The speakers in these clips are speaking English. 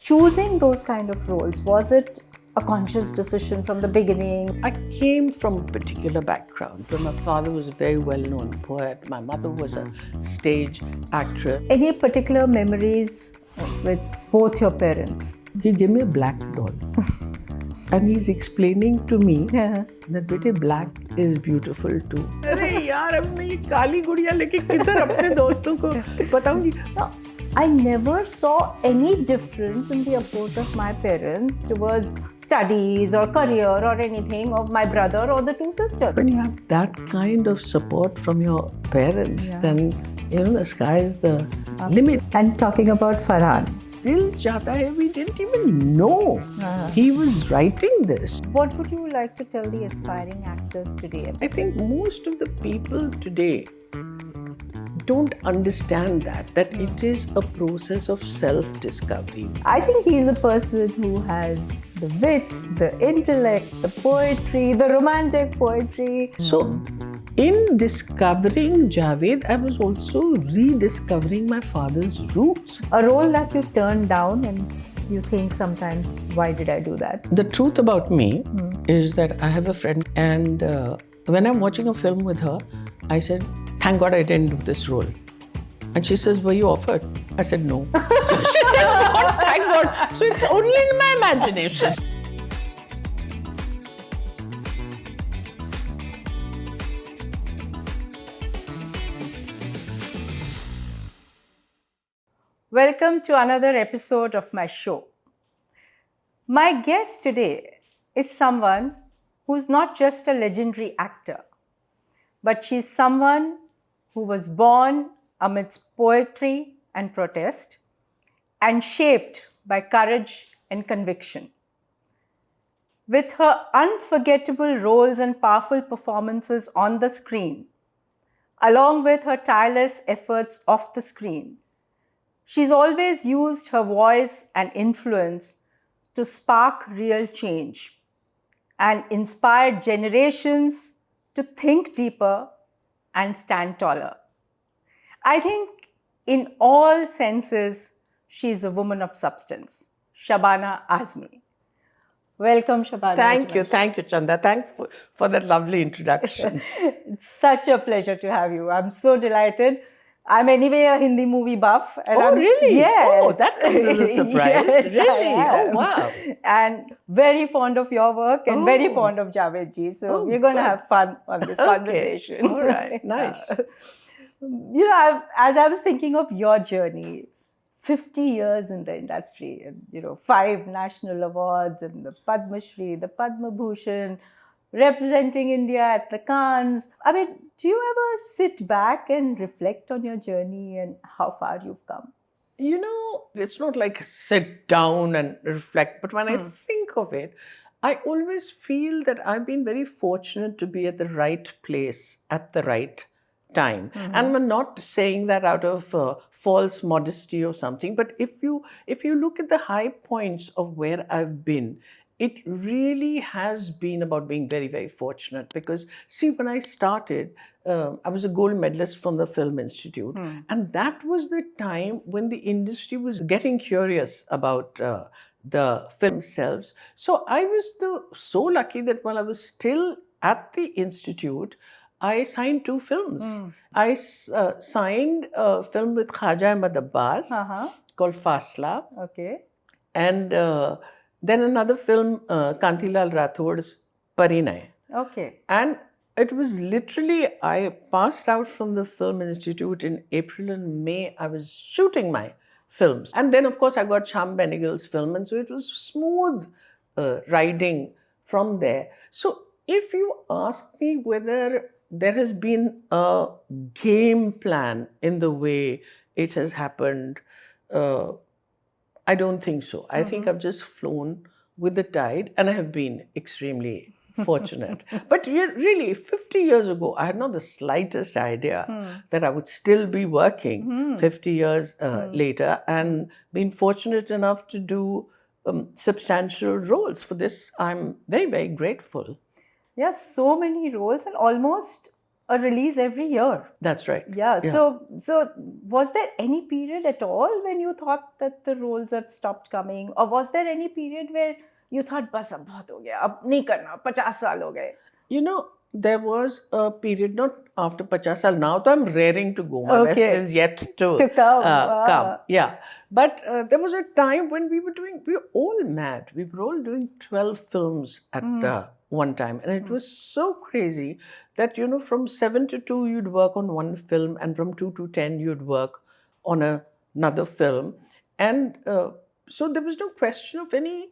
Choosing those kind of roles, was it a conscious decision from the beginning? I came from a particular background where my father was a very well-known poet. My mother was a stage actress. Any particular memories with both your parents? He gave me a black doll. And he's explaining to me that bete black is beautiful too. अरे यार अब मैं ये काली गुड़िया लेके किधर अपने दोस्तों को बताऊंगी? I never saw any difference in the approach of my parents towards studies or career or anything of my brother or the two sisters. When you have that kind of support from your parents, then the sky is the limit. And talking about Farhan. Dil Chahta Hai, we didn't even know he was writing this. What would you like to tell the aspiring actors today? I think most of the people today don't understand that it is a process of self-discovery. I think he's a person who has the wit, the intellect, the poetry, the romantic poetry. So, in discovering Javed, I was also rediscovering my father's roots. A role that you turned down and you think sometimes, why did I do that? The truth about me is that I have a friend, and when I'm watching a film with her, I said, thank God I didn't do this role. And she says, were you offered? I said, no. So she said, oh, thank God. So it's only in my imagination. Welcome to another episode of my show. My guest today is someone who's not just a legendary actor, but she's someone who was born amidst poetry and protest and shaped by courage and conviction. With her unforgettable roles and powerful performances on the screen, along with her tireless efforts off the screen, she's always used her voice and influence to spark real change and inspire generations to think deeper and stand taller. I think in all senses, she's a woman of substance. Shabana Azmi. Welcome, Shabana. Thank you, Chanda. Thanks for that lovely introduction. It's such a pleasure to have you. I'm so delighted. I'm anyway a Hindi movie buff. And really? Yes. Oh, that comes as a surprise. Yes, really? I am. Oh, wow. And very fond of your work and very fond of Javed ji. So we're going to have fun on this conversation. All right, nice. As I was thinking of your journey, 50 years in the industry, and 5 national awards and the Padma Shri, the Padma Bhushan, representing India at the Cannes. I mean, do you ever sit back and reflect on your journey and how far you've come? It's not like sit down and reflect, but when I think of it, I always feel that I've been very fortunate to be at the right place at the right time. And I'm not saying that out of false modesty or something, but if you look at the high points of where I've been, it really has been about being very, very fortunate because, see, when I started, I was a gold medalist from the Film Institute. And that was the time when the industry was getting curious about the film themselves. So I was so lucky that while I was still at the Institute, I signed 2 films. I signed a film with Khaja Ahmad Abbas called Fasla. Okay. And then another film, Kantilal Rathod's Parinay. Okay. And it was literally, I passed out from the Film Institute in April and May. I was shooting my films. And then, of course, I got Sham Benegal's film. And so it was smooth riding from there. So if you ask me whether there has been a game plan in the way it has happened, I don't think so. I think I've just flown with the tide and I have been extremely fortunate. But really, 50 years ago, I had not the slightest idea that I would still be working 50 years later and been fortunate enough to do substantial roles. For this, I'm very, very grateful. Yes, so many roles and almost a release every year. That's right. Yeah. So was there any period at all when you thought that the roles have stopped coming, or was there any period where you thought, "बस अब बहुत हो गया, अब नहीं करना, 50 साल हो गए." You know, there was a period, not after 50 saal, now so I'm raring to go. My best Okay. is yet To come. come. Yeah. But there was a time when we were all mad. We were all doing 12 films at one time. And it was so crazy that, you know, from 7 to 2, you'd work on one film, and from 2 to 10, you'd work on another film. And so there was no question of any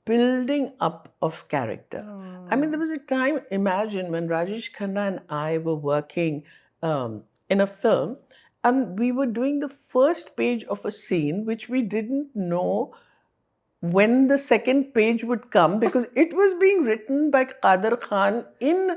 building up of character. I mean, there was a time, imagine, when Rajesh Khanna and I were working in a film, and we were doing the first page of a scene, which we didn't know when the second page would come, because it was being written by Qadir Khan in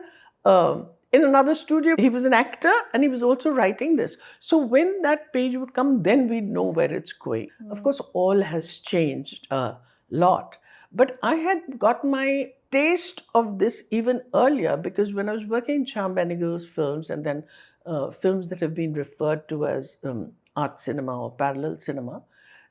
another studio. He was an actor and he was also writing this. So when that page would come, then we'd know where it's going. Of course, all has changed a lot. But I had got my taste of this even earlier, because when I was working in Charm Bennigal's films, and then films that have been referred to as art cinema or parallel cinema,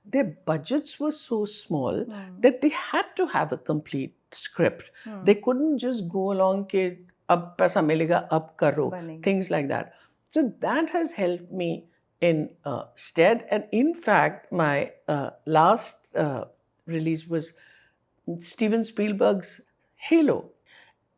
their budgets were so small that they had to have a complete script. They couldn't just go along ke ab paisa milega, ab karo, things like that. So that has helped me in stead. And in fact, my last release was Steven Spielberg's Halo.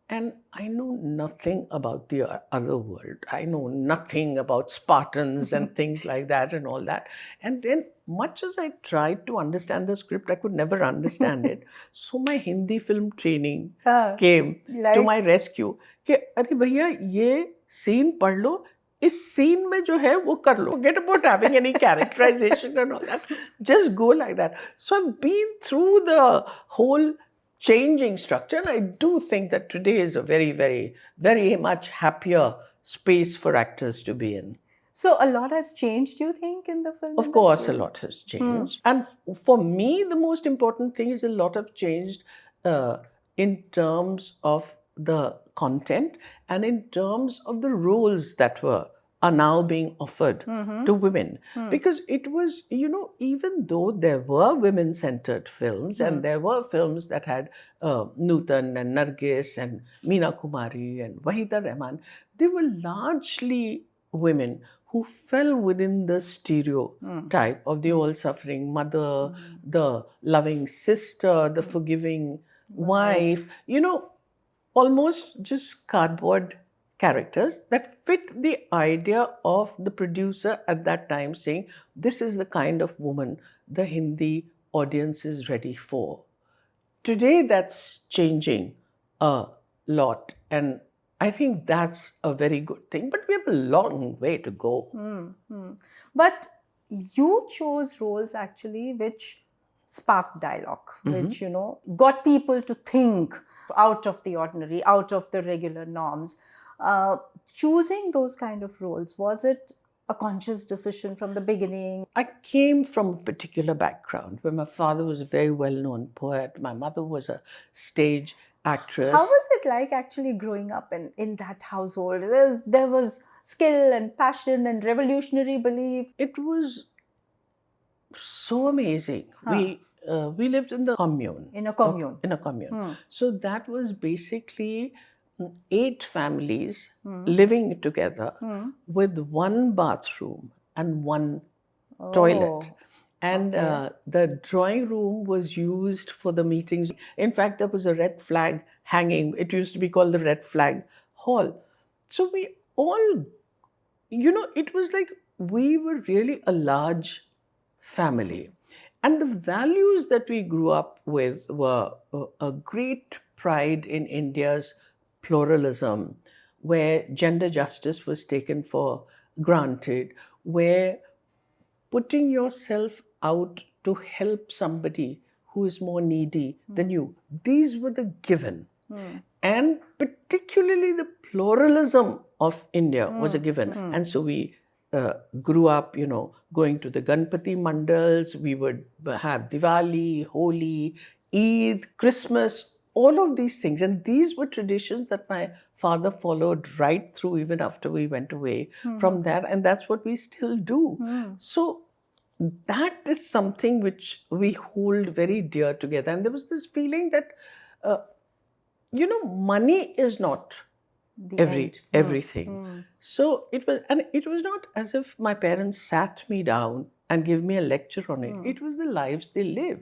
And I know nothing about the other world. I know nothing about Spartans and things like that and all that. And then, much as I tried to understand the script, I could never understand it. So my Hindi film training came to my rescue. कि अरे भैया ये scene पढ़ लो, इस scene में जो है वो कर लो. Forget about having any characterization and all that. Just go like that. So I've been through the whole changing structure, and I do think that today is a very, very, very much happier space for actors to be in. So a lot has changed, you think, in the film Of course, a lot has changed. And for me, the most important thing is a lot have changed in terms of the content and in terms of the roles that are now being offered to women. Because it was, you know, even though there were women-centered films and there were films that had Nutan and Nargis and Meena Kumari and Wahida Rahman, they were largely women who fell within the stereotype of the all-suffering mother, the loving sister, the forgiving wife, you know, almost just cardboard characters that fit the idea of the producer at that time, saying, this is the kind of woman the Hindi audience is ready for. Today, that's changing a lot, and I think that's a very good thing, but we have a long way to go. But you chose roles actually which sparked dialogue, which, you know, got people to think out of the ordinary, out of the regular norms. Choosing those kind of roles, was it a conscious decision from the beginning? I came from a particular background where my father was a very well-known poet. My mother was a stage actress. How was it like actually growing up in that household? There was skill and passion and revolutionary belief. It was so amazing. We lived in the commune. In a commune. In a commune. So that was basically 8 families living together with one bathroom and one toilet. And the drawing room was used for the meetings. In fact, there was a red flag hanging. It used to be called the Red Flag Hall. So we all, you know, it was like we were really a large family. And the values that we grew up with were a great pride in India's pluralism, where gender justice was taken for granted, where putting yourself out to help somebody who is more needy than you, these were the given. And particularly the pluralism of India was a given. And so we grew up, you know, going to the Ganpati mandals. We would have Diwali, Holi, Eid, Christmas, all of these things. And these were traditions that my father followed right through even after we went away from that, and that's what we still do. So that is something which we hold very dear together. And there was this feeling that, money is not The end. everything. So it was not as if my parents sat me down and gave me a lecture on it. It was the lives they live.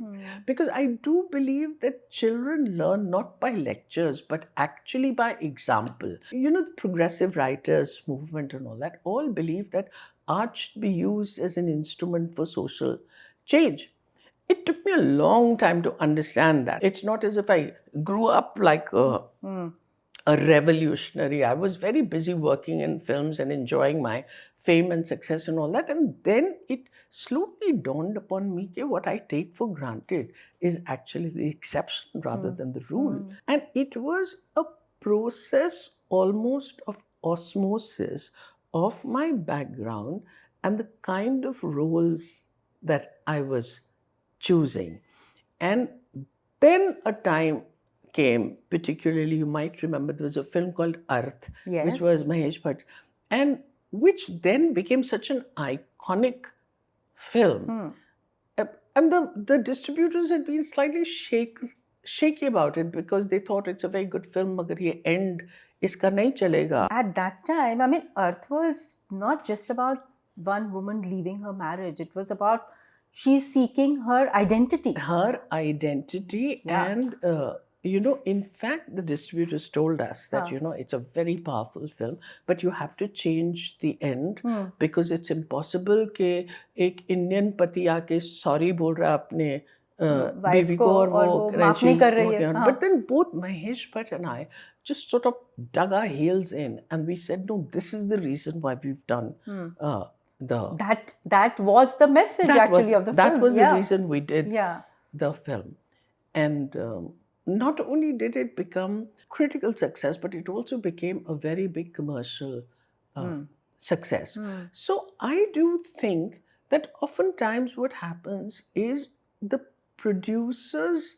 Because I do believe that children learn not by lectures, but actually by example. The progressive writers movement and all that all believe that art should be used as an instrument for social change. It took me a long time to understand that. It's not as if I grew up like a revolutionary. I was very busy working in films and enjoying my fame and success and all that. And then it slowly dawned upon me that what I take for granted is actually the exception rather than the rule. And it was a process almost of osmosis of my background and the kind of roles that I was choosing. And then a time came, particularly, you might remember, there was a film called Arth, which was Mahesh Bhatt, and which then became such an iconic film. And the distributors had been slightly shaky about it because they thought it's a very good film, magar ye end iska nahi chalega. At that time, I mean, Earth was not just about one woman leaving her marriage. It was about she's seeking her identity. Her identity and... in fact, the distributors told us that, it's a very powerful film, but you have to change the end because it's impossible कि एक Indian पति आके sorry बोल रहा है अपने बीवी को और वो माफ नहीं कर रही है. But then both Mahesh Bhatt and I just sort of dug our heels in and we said, no, this is the reason why we've done that was the message of the film. That was the reason we did the film. And not only did it become critical success, but it also became a very big commercial success. So I do think that oftentimes what happens is the producers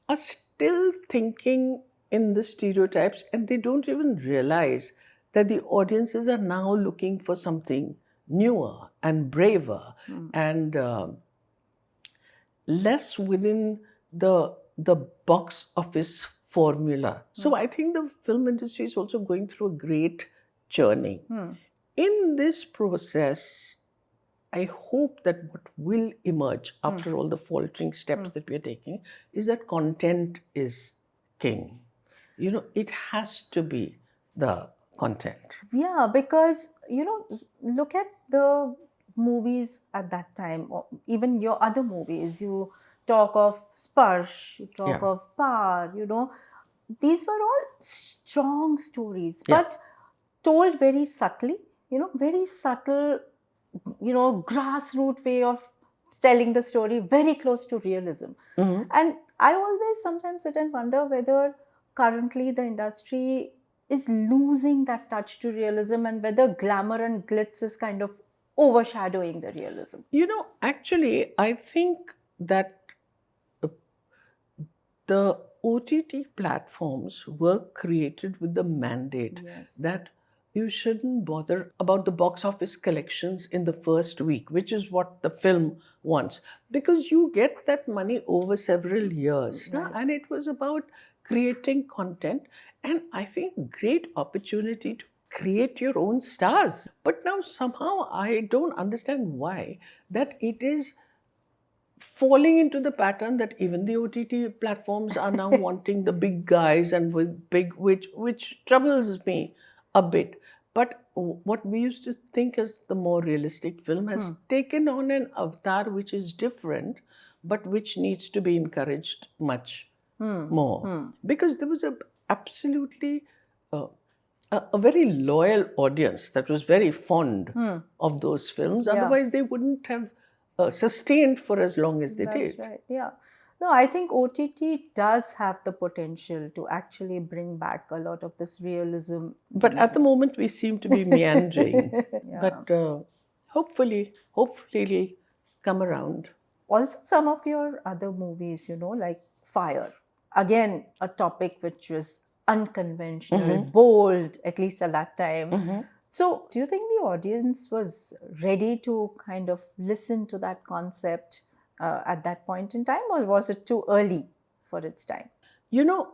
are still thinking in the stereotypes and they don't even realize that the audiences are now looking for something newer and braver and less within the box office formula. So I think the film industry is also going through a great journey. In this process, I hope that what will emerge after all the faltering steps that we are taking is that content is king. It has to be the content. Yeah, because, look at the movies at that time, or even your other movies. You talk of Sparsh, you talk of Power, these were all strong stories, but told very subtly, very subtle, grassroots way of telling the story, very close to realism. And I always sometimes sit and wonder whether currently the industry is losing that touch to realism and whether glamour and glitz is kind of overshadowing the realism. Actually, I think that the OTT platforms were created with the mandate that you shouldn't bother about the box office collections in the first week, which is what the film wants, because you get that money over several years. And it was about creating content, and I think great opportunity to create your own stars. But now somehow I don't understand why that it is falling into the pattern that even the OTT platforms are now wanting the big guys and with big, which troubles me a bit. But what we used to think as the more realistic film has taken on an avatar which is different, but which needs to be encouraged much more. Because there was absolutely a very loyal audience that was very fond of those films. Otherwise, they wouldn't have sustained for as long as they did. That's right, yeah. No, I think OTT does have the potential to actually bring back a lot of this realism. But at the moment, we seem to be meandering. But hopefully it'll come around. Also, some of your other movies, like Fire. Again, a topic which was unconventional, bold, at least at that time. So, do you think the audience was ready to kind of listen to that concept at that point in time, or was it too early for its time? You know,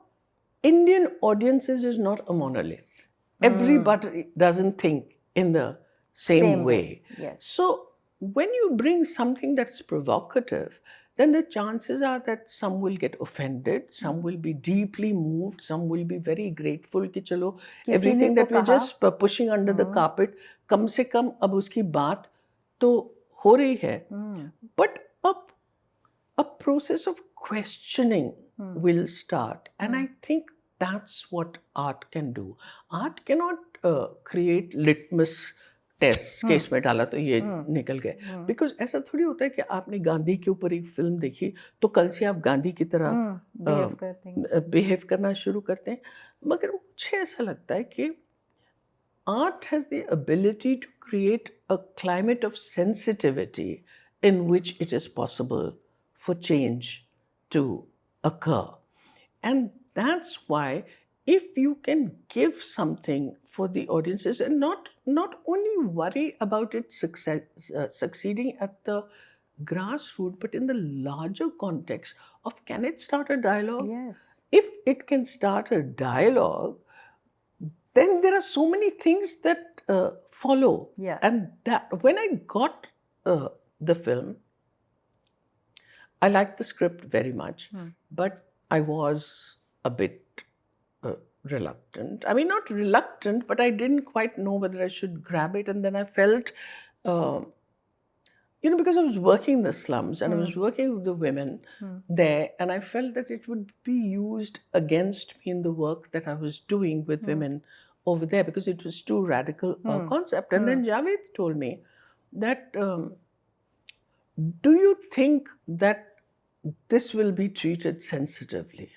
Indian audiences is not a monolith. Everybody doesn't think in the same way. Yes. So when you bring something that's provocative, then the chances are that some will get offended, some will be deeply moved, some will be very grateful कि चलो everything that we're just pushing under the carpet, कम से कम अब उसकी बात तो हो रही है. But a process of questioning will start. And I think that's what art can do. Art cannot create litmus tests कि इसमें डाला तो ये निकल गए. Because ऐसा थोड़ी होता है कि आपने गांधी के ऊपर एक फिल्म देखी तो कल से आप गांधी की तरह बिहेव करना शुरू करते हैं. मगर मुझे ऐसा लगता है कि art has the ability to create a climate of sensitivity in which it is possible for change to occur. And that's why if you can give something for the audiences and not only worry about it succeeding at the grassroots, but in the larger context of can it start a dialogue? Yes. If it can start a dialogue, then there are so many things that follow. Yeah. And that when I got the film, I liked the script very much, but I was a bit reluctant. I mean, not reluctant, but I didn't quite know whether I should grab it. And then I felt, because I was working in the slums and I was working with the women there, and I felt that it would be used against me in the work that I was doing with women over there because it was too radical a concept. And then Javed told me that, do you think that this will be treated sensitively?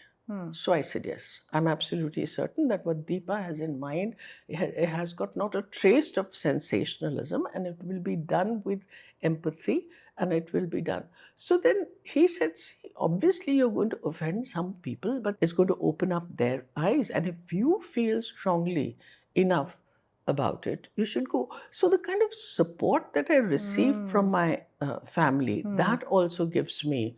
So I said, yes, I'm absolutely certain that what Deepa has in mind, it has got not a trace of sensationalism, and it will be done with empathy, and it will be done. So then he said, see, obviously you're going to offend some people, but it's going to open up their eyes. And if you feel strongly enough about it, you should go. So the kind of support that I received from my family, that also gives me,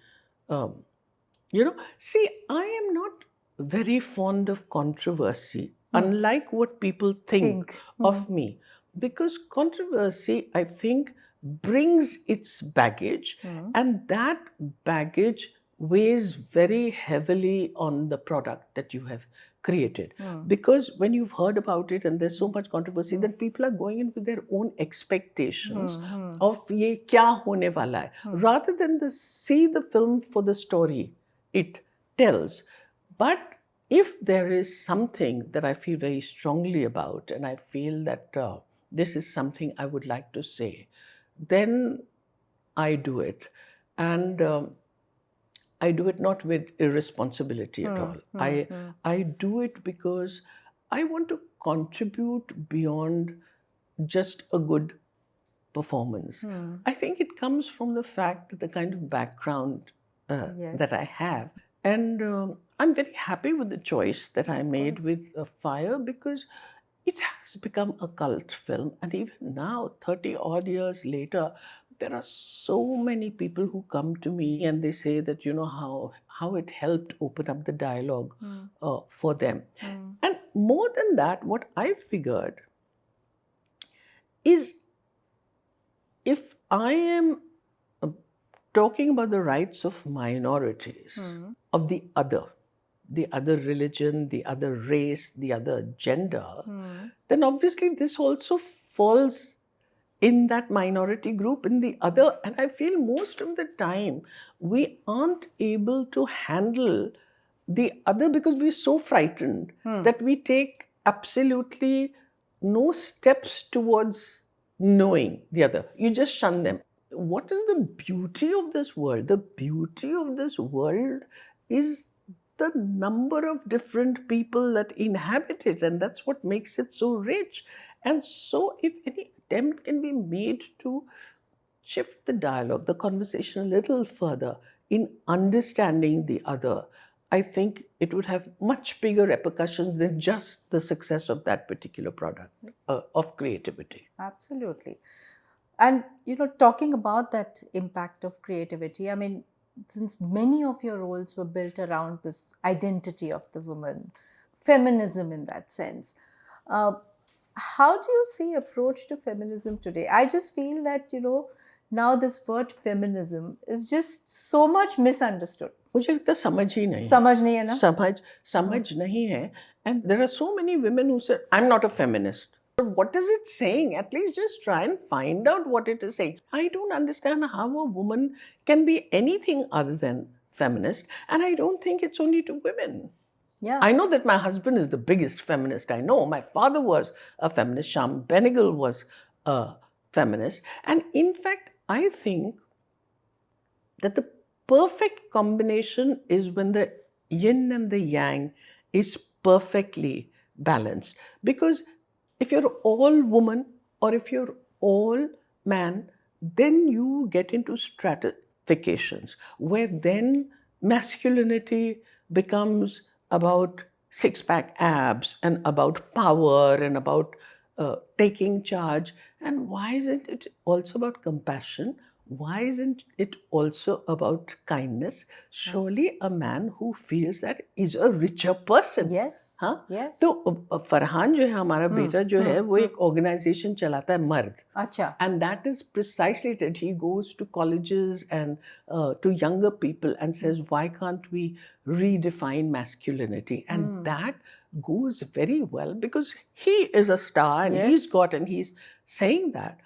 see, I am not very fond of controversy, unlike what people think of me. Because controversy, I think, brings its baggage, and that baggage weighs very heavily on the product that you have created. Because when you've heard about it and there's so much controversy, then people are going in with their own expectations of ye kya hone wala hai, rather than see the film for the story it tells. But if there is something that I feel very strongly about, and I feel that this is something I would like to say, then I do it. And I do it not with irresponsibility at all. I do it because I want to contribute beyond just a good performance. I think it comes from the fact that the kind of background that I have. And I'm very happy with the choice that I made with Fire, because it has become a cult film. And even now, 30 odd years later, there are so many people who come to me and they say that, how it helped open up the dialogue for them. And more than that, what I figured is, if I am talking about the rights of minorities, of the other religion, the other race, the other gender, then obviously this also falls in that minority group, in the other. And I feel most of the time we aren't able to handle the other because we're so frightened that we take absolutely no steps towards knowing the other. You just shun them. What is the beauty of this world? The beauty of this world is the number of different people that inhabit it, and that's what makes it so rich. And so if any attempt can be made to shift the dialogue, the conversation a little further in understanding the other, I think it would have much bigger repercussions than just the success of that particular product of creativity. Absolutely. And, talking about that impact of creativity, I mean, since many of your roles were built around this identity of the woman, feminism in that sense, uh, how do you see approach to feminism today? I just feel that, now this word feminism is just so much misunderstood. मुझे लगता है समझ ही नहीं है. समझ नहीं है ना? समझ नहीं है. And there are so many women who say, I'm not a feminist. But what is it saying? At least just try and find out what it is saying. I don't understand how a woman can be anything other than feminist. And I don't think it's only to women. Yeah. I know that my husband is the biggest feminist I know. My father was a feminist. Sham Benegal was a feminist. And in fact, I think that the perfect combination is when the yin and the yang is perfectly balanced. Because if you're all woman or if you're all man, then you get into stratifications where then masculinity becomes about six-pack abs and about power and about taking charge. And why isn't it also about compassion? Why isn't it also about kindness? Surely a man who feels that is a richer person. Yes. हाँ? Yes. तो फरहान जो है हमारा बेटा जो है वो एक organization चलाता है मर्द. अच्छा. And that is precisely it. He goes to colleges and to younger people and says, why can't we redefine masculinity? And that goes very well because he is a star and he's saying that.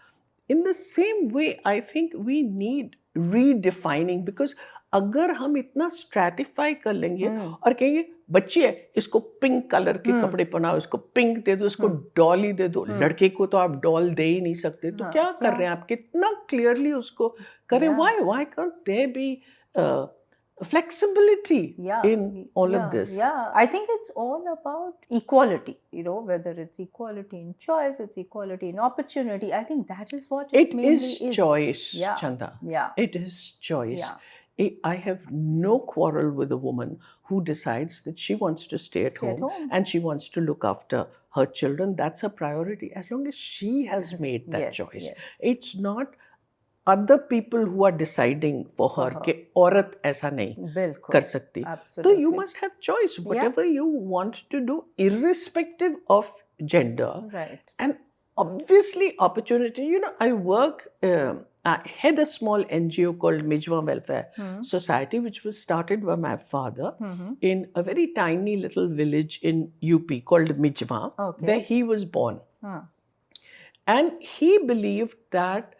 In the same way, I think we need redefining because अगर हम इतना stratify कर लेंगे और कहेंगे बच्ची है इसको पिंक कलर के कपड़े पहनाओ इसको पिंक दे दो इसको डॉली दे दो लड़के को तो आप डॉल दे ही नहीं सकते तो क्या कर रहे हैं आप कितना क्लियरली उसको करें why can't there be flexibility in all of this? Yeah, I think it's all about equality, whether it's equality in choice, it's equality in opportunity. I think that is what it mainly is. Choice, Yeah. Chanda. Yeah. It is choice. Yeah. I have no quarrel with a woman who decides that she wants to stay at home and she wants to look after her children. That's a priority as long as she has made that choice. Yes. It's not other people who are deciding for her कि औरत ऐसा नहीं कर सकती. So you must have choice. Whatever you want to do, irrespective of gender. Right. And obviously opportunity. I work, I head a small NGO called Mijwa Welfare Society, which was started by my father in a very tiny little village in UP called Mijwa, where he was born. And he believed that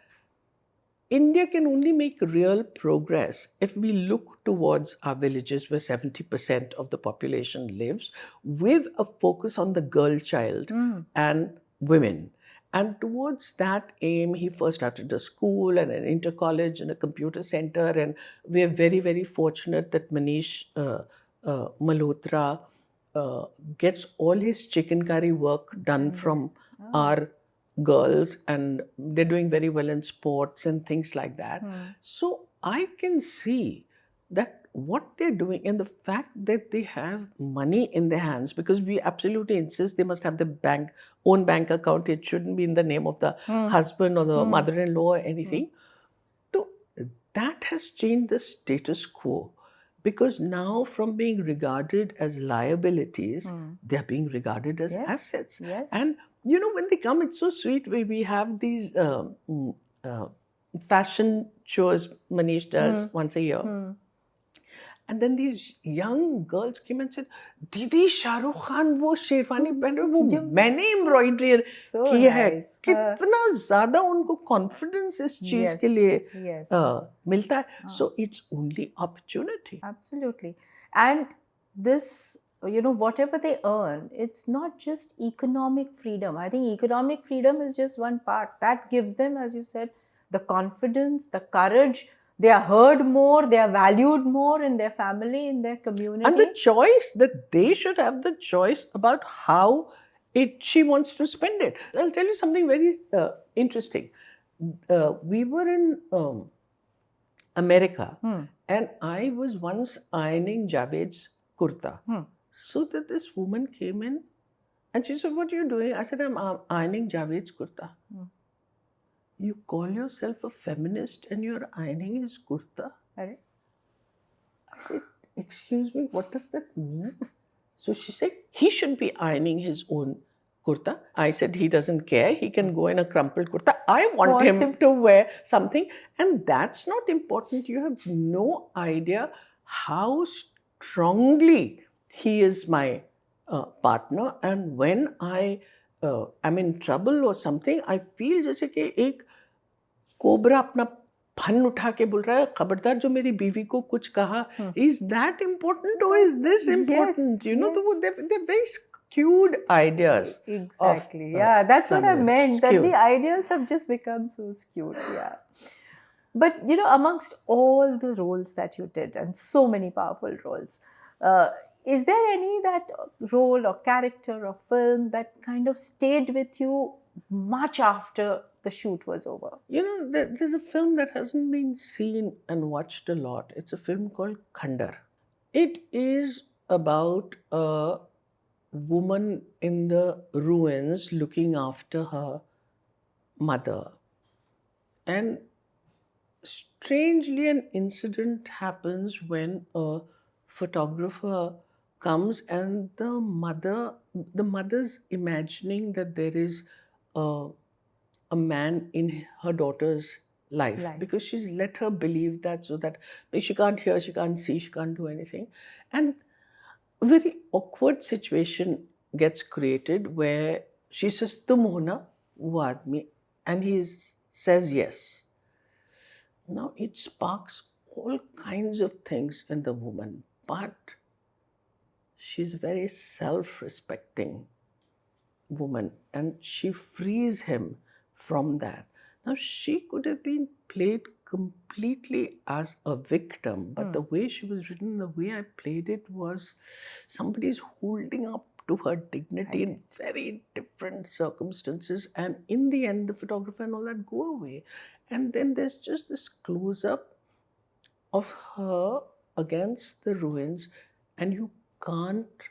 India can only make real progress if we look towards our villages where 70% of the population lives with a focus on the girl child and women. And towards that aim, he first started a school and an inter-college and a computer center. And we are very, very fortunate that Manish Malhotra gets all his chicken curry work done from our girls, and they're doing very well in sports and things like that. So I can see that what they're doing and the fact that they have money in their hands, because we absolutely insist they must have the own bank account. It shouldn't be in the name of the husband or the mother-in-law or anything. So that has changed the status quo. Because now from being regarded as liabilities, they're being regarded as assets. Yes. And when they come, it's so sweet. We have these fashion shows Manish does once a year. And then these young girls came and said, Didi, Shah Rukh Khan wo sherwani पहन रहे वो मैंने embroidery की है. कितना ज़्यादा उनको confidence इस चीज़ के लिए मिलता है. So it's only opportunity. Absolutely. And this, whatever they earn, it's not just economic freedom. I think economic freedom is just one part. That gives them, as you said, the confidence, the courage. They are heard more, they are valued more in their family, in their community. And the choice that they should have the choice about how she wants to spend it. I'll tell you something very interesting. We were in America and I was once ironing Javed's kurta. So that this woman came in and she said, "What are you doing?" I said, "I'm ironing Javed's kurta." You call yourself a feminist and you're ironing his kurta? Right. I said, "Excuse me, what does that mean?" So she said, "He should be ironing his own kurta." I said, "He doesn't care. He can go in a crumpled kurta. I want him to wear something." And that's not important. You have no idea how strongly he is my partner. And when I am in trouble or something, I feel जैसे कि एक cobra अपना fun उठा के बोल रहा है, खबरदार जो मेरी बीवी को कुछ कहा, is that important or is this important? You know, they're very skewed ideas. Exactly. Of, yeah, that's what I feminism. meant. That Skewed. the ideas have just become so skewed. Yeah. But amongst all the roles that you did, and so many powerful roles, is there any that role or character or film that kind of stayed with you much after the shoot was over? There's a film that hasn't been seen and watched a lot. It's a film called Khandar. It is about a woman in the ruins looking after her mother. And strangely, an incident happens when a photographer comes and the mother's imagining that there is a man in her daughter's life because she's let her believe that, so that she can't hear, she can't see, she can't do anything. And a very awkward situation gets created where she says, "Tum ho na wo aadmi," and he says yes. Now it sparks all kinds of things in the woman, but she's a very self-respecting woman and she frees him from that. Now she could have been played completely as a victim, but the way she was written, the way I played it was somebody's holding up to her dignity in very different circumstances, and in the end the photographer and all that go away, and then there's just this close-up of her against the ruins and you can't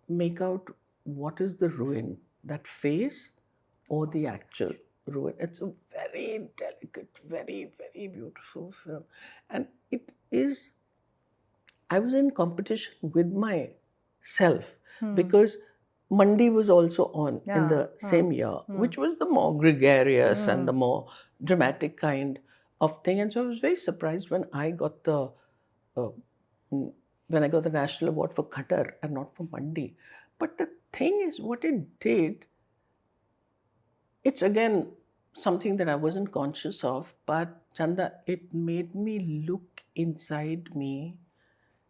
make out what is the ruin, that face or the actual ruin. It's a very delicate, very, very beautiful film. And it is, I was in competition with myself because Mandi was also on in the same year, which was the more gregarious and the more dramatic kind of thing. And so I was very surprised when I got the National Award for Khattar and not for Mandi. But the thing is, what it did, it's again something that I wasn't conscious of, but Chanda, it made me look inside me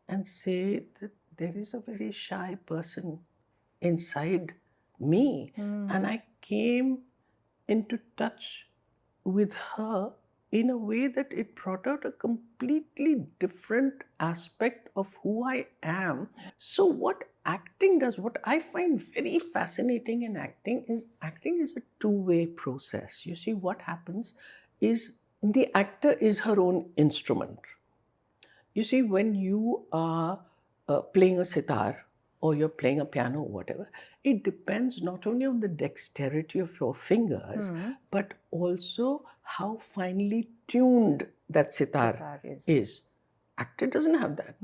and say that there is a very shy person inside me. And I came into touch with her in a way that it brought out a completely different aspect of who I am. So what acting does, what I find very fascinating in acting is a two-way process. You see, what happens is the actor is her own instrument. You see, when you are playing a sitar or you're playing a piano or whatever, it depends not only on the dexterity of your fingers, but also how finely tuned that sitar is. Actor doesn't have that.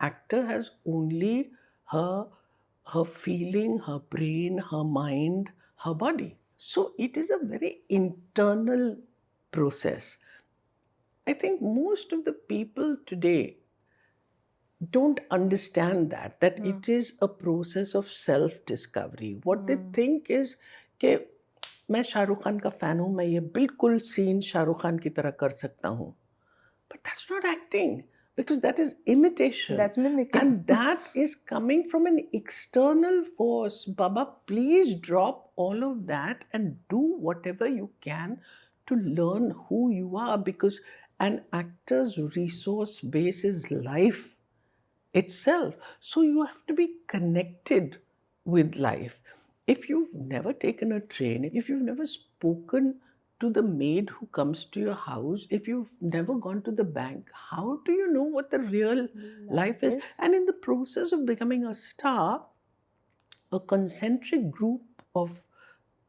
Actor has only her feeling, her brain, her mind, her body. So it is a very internal process. I think most of the people today don't understand that it is a process of self-discovery. What they think is कि मैं शाहरुख खान का fan हूँ, मैं ये बिल्कुल scene Shahrukh Khan की तरह कर सकता हूँ. But that's not acting, because that is imitation. That's mimicking. And that is coming from an external force. Baba, please drop all of that and do whatever you can to learn who you are, because an actor's resource base is life itself. So you have to be connected with life. If you've never taken a train, if you've never spoken to the maid who comes to your house, if you've never gone to the bank, how do you know what the real life is? And in the process of becoming a star, a concentric group of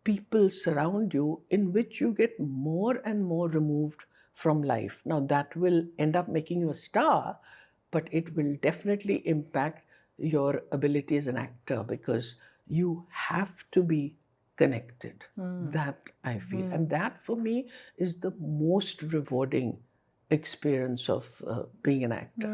people surround you in which you get more and more removed from life. Now, that will end up making you a star, but it will definitely impact your ability as an actor because you have to be connected. That I feel. And that for me is the most rewarding experience of being an actor.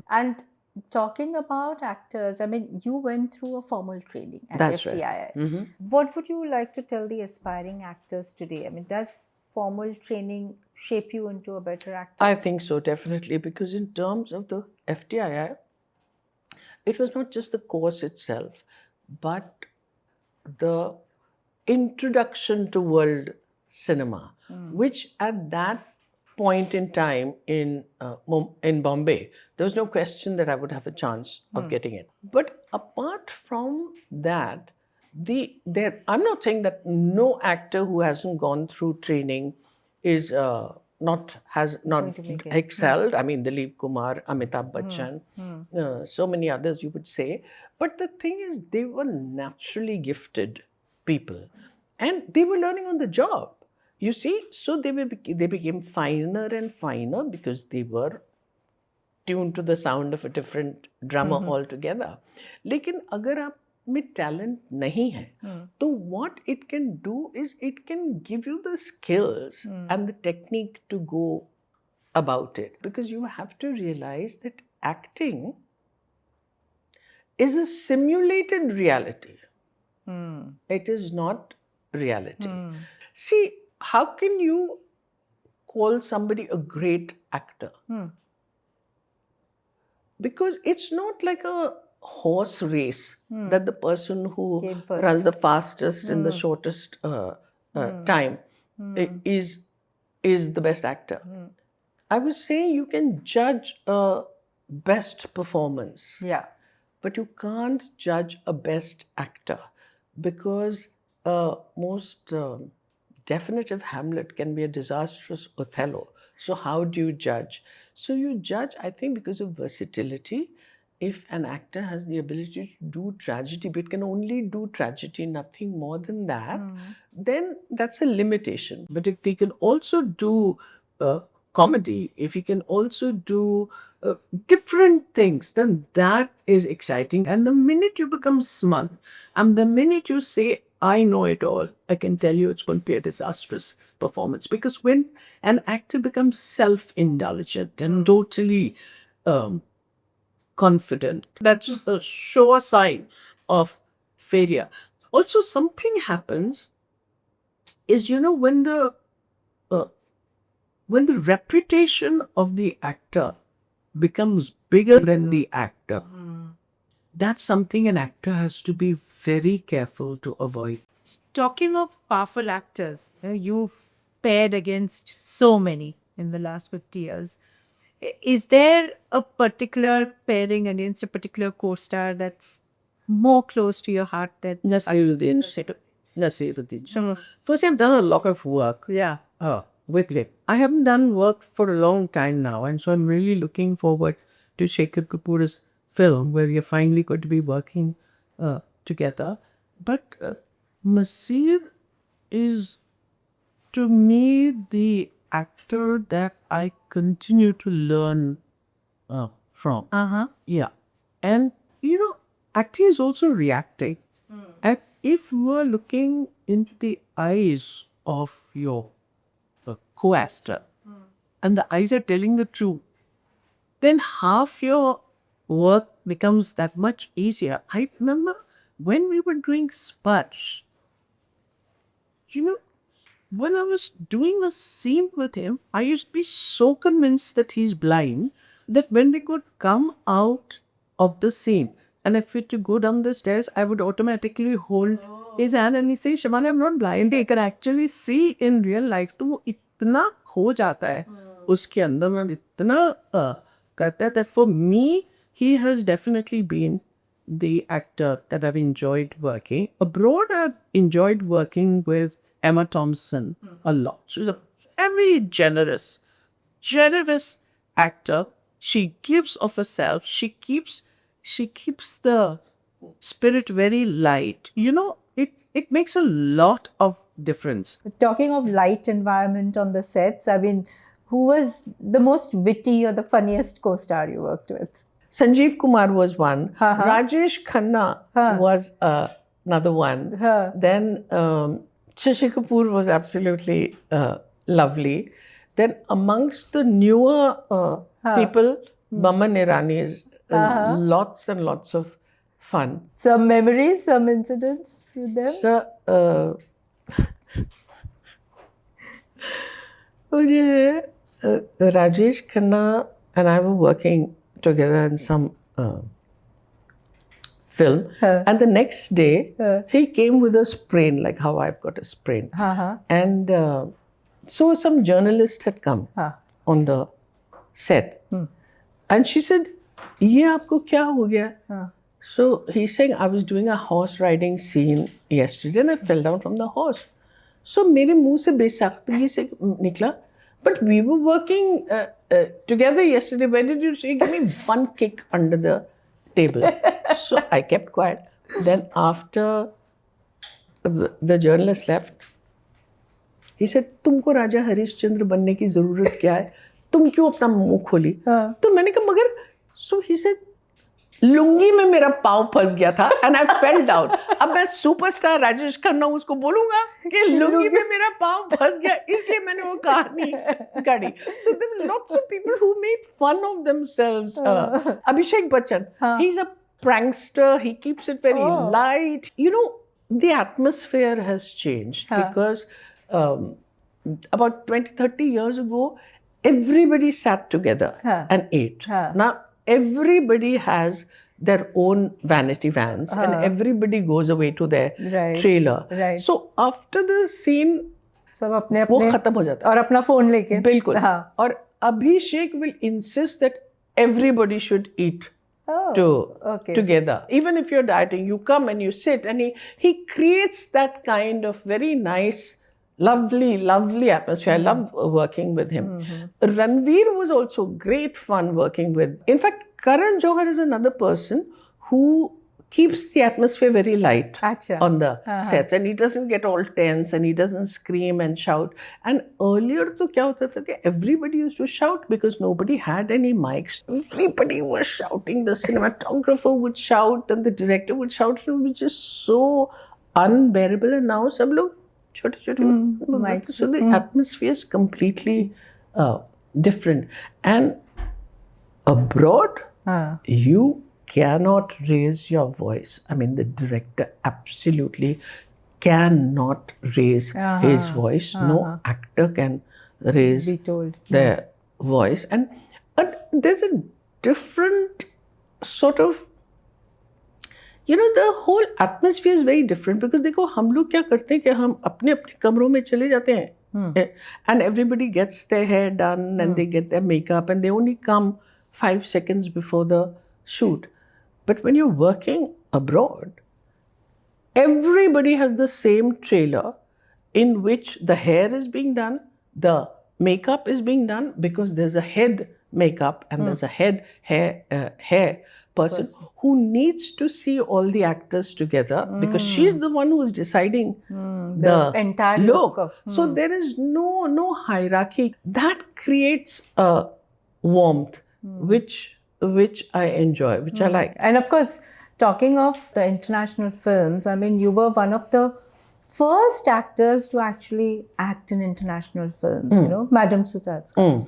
And talking about actors, I mean, you went through a formal training at That's right. FTII. What would you like to tell the aspiring actors today? I mean, does formal training shape you into a better actor? I think so, definitely, because in terms of the FTII, it was not just the course itself, but the introduction to world cinema, which at that point in time in Bombay, there was no question that I would have a chance of getting it. But apart from that, I'm not saying that no actor who hasn't gone through training is has not excelled. I mean, Dilip Kumar, Amitabh Bachchan, so many others you would say. But the thing is, they were naturally gifted people, and they were learning on the job. You see, so they became finer and finer because they were tuned to the sound of a different drummer altogether. लेकिन अगर आप में talent नहीं है, तो what it can do is it can give you the skills and the technique to go about it. Because you have to realize that acting is a simulated reality. It is not reality. See, how can you call somebody a great actor? Because it's not like a horse race that the person who runs the fastest in the shortest time is the best actor. I was saying you can judge a best performance. Yeah. But you can't judge a best actor because most definitive Hamlet can be a disastrous Othello. So how do you judge? So you judge, I think, because of versatility. If an actor has the ability to do tragedy, but can only do tragedy, nothing more than that, then that's a limitation. But if he can also do comedy, if he can also do different things, then that is exciting. And the minute you become smart, and the minute you say, I know it all, I can tell you it's going to be a disastrous performance. Because when an actor becomes self-indulgent and totally confident, that's a sure sign of failure. Also, something happens is, when the reputation of the actor becomes bigger than the actor, that's something an actor has to be very careful to avoid. Talking of powerful actors, you've paired against so many in the last 50 years. Is there a particular pairing against a particular co-star that's more close to your heart than Nasiruddin. First, I've done a lot of work. Yeah. With him. I haven't done work for a long time now, and so I'm really looking forward to Shekhar Kapoor's film where we are finally going to be working together. But Nasir is, to me, the actor that I continue to learn from. Yeah. And, acting is also reacting. And if you are looking into the eyes of your co-actor and the eyes are telling the truth, then half your work becomes that much easier. I remember when we were doing Sparsh, when I was doing a scene with him, I used to be so convinced that he's blind that when we could come out of the scene and if we had to go down the stairs, I would automatically hold his hand and he say, Shabana, I'm not blind. He can actually see in real life. तो वो इतना खो जाता है उसके अंदर में इतना करता है that for me, he has definitely been the actor that I've enjoyed working. Abroad, I've enjoyed working with Emma Thompson a lot. She's a very generous actor. She gives of herself. She keeps the spirit very light. It makes a lot of difference. Talking of light environment on the sets, I mean, who was the most witty or the funniest co-star you worked with? Sanjeev Kumar was one. Rajesh Khanna was another one. Then Shashi Kapoor was absolutely lovely. Then amongst the newer people, Baman Irani is lots and lots of fun. Some memories, some incidents with them? So, Rajesh Khanna and I were working together in some film. And the next day, he came with a sprain, like how I've got a sprain. And so some journalist had come on the set. And she said, "Ye aapko kya ho gaya?" So he's saying, "I was doing a horse riding scene yesterday and I fell down from the horse." So mere muँह से बेसाख्तगी से निकला, "But we were working together yesterday. Why did you say, give me one kick under the table?" So I kept quiet. Then after the journalist left, he said, "तुमको राजा हरिश्चंद्र बनने की ज़रूरत क्या है? तुम क्यों अपना मुंह खोली?" तो मैंने कहा मगर, so he said, लुंगी में मेरा पाँव फंस गया था and I fell down. अब मैं सुपरस्टार राजेश खन्ना उसको बोलूँगा कि लुंगी में मेरा पाँव फंस गया, इसलिए मैंने वो कहानी करी. So there were lots of people who made fun of themselves. Abhishek Bachchan, he's a prankster. He keeps it very light. The atmosphere has changed because about 20-30 years ago, everybody sat together and ate. Now, everybody has their own vanity vans and everybody goes away to their trailer. So after the scene, सब अपने वो खत्म हो जाता है और अपना phone लेके बिल्कुल. और Abhishek will insist that everybody should eat together. Even if you're dieting, you come and you sit, and he creates that kind of very nice, lovely atmosphere. I love working with him. Ranveer was also great fun working with. In fact, Karan Johar is another person who keeps the atmosphere very light on the sets, and he doesn't get all tense and he doesn't scream and shout. And earlier to kya hota tha ki everybody used to shout because nobody had any mics. Everybody was shouting. The cinematographer would shout and the director would shout. It was just so unbearable. And now sab log छोटे mics. So the atmosphere is completely different. And abroad, you cannot raise your voice. I mean, the director absolutely cannot raise his voice. No actor can raise their voice. And there's a different sort of, the whole atmosphere is very different because देखो हम लोग क्या करते हैं कि हम अपने अपने कमरों में चले जाते हैं and everybody gets their hair done and they get their makeup and they only come 5 seconds before the shoot. But when you're working abroad, everybody has the same trailer in which the hair is being done, the makeup is being done because there's a head makeup and there's a head hair person who needs to see all the actors together because she's the one who's deciding the entire look. So there is no hierarchy. That creates a warmth which I enjoy, which I like. And of course, talking of the international films, I mean, you were one of the first actors to actually act in international films, Madam Sutatska.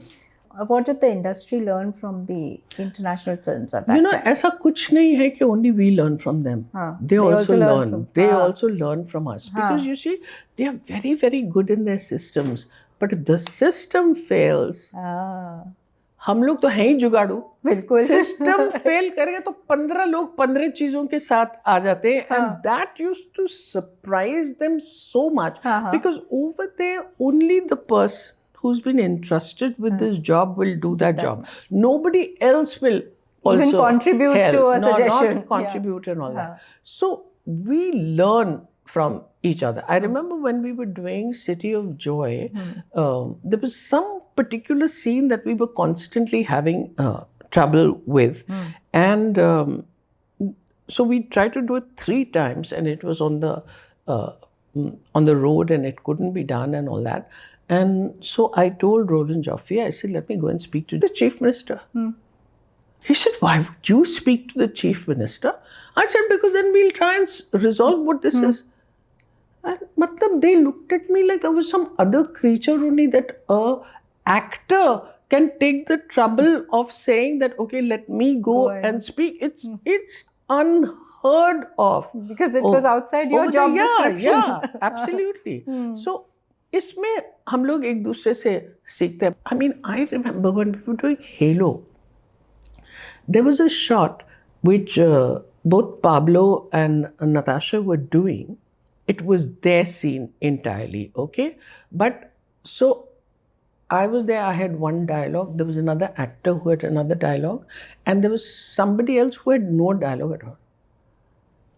What did the industry learn from the international films at that time? ऐसा कुछ नहीं है कि only we learn from them. They also learn. They also learn from us. Because you see, they are very, very good in their systems. But if the system fails, हम लोग तो हैं ही जुगाड़ू. बिल्कुल. System fail करेगा तो 15 लोग 15 चीजों के साथ आ जाते हैं. And that used to surprise them so much. Because over there, only the person who's been entrusted with this job will do that job. Nobody else will also even contribute to a suggestion. Not contribute and all that. So we learn from each other. I remember when we were doing City of Joy, there was some particular scene that we were constantly having trouble with. And so we tried to do it 3 times, and it was on the road and it couldn't be done and all that. And so I told Roland Joffe, I said, let me go and speak to the chief minister. He said, why would you speak to the chief minister? I said, because then we'll try and resolve what this is. And they looked at me like I was some other creature only, that a actor can take the trouble of saying that, okay, let me go and speak. It's unheard of. Because it was outside your job description. Yeah, absolutely. So, इसमें हम लोग एक दूसरे से सीखते हैं. I mean, I remember when we were doing Halo, there was a shot which both Pablo and Natasha were doing. It was their scene entirely, okay? But so I was there, I had one dialogue, there was another actor who had another dialogue, and there was somebody else who had no dialogue at all.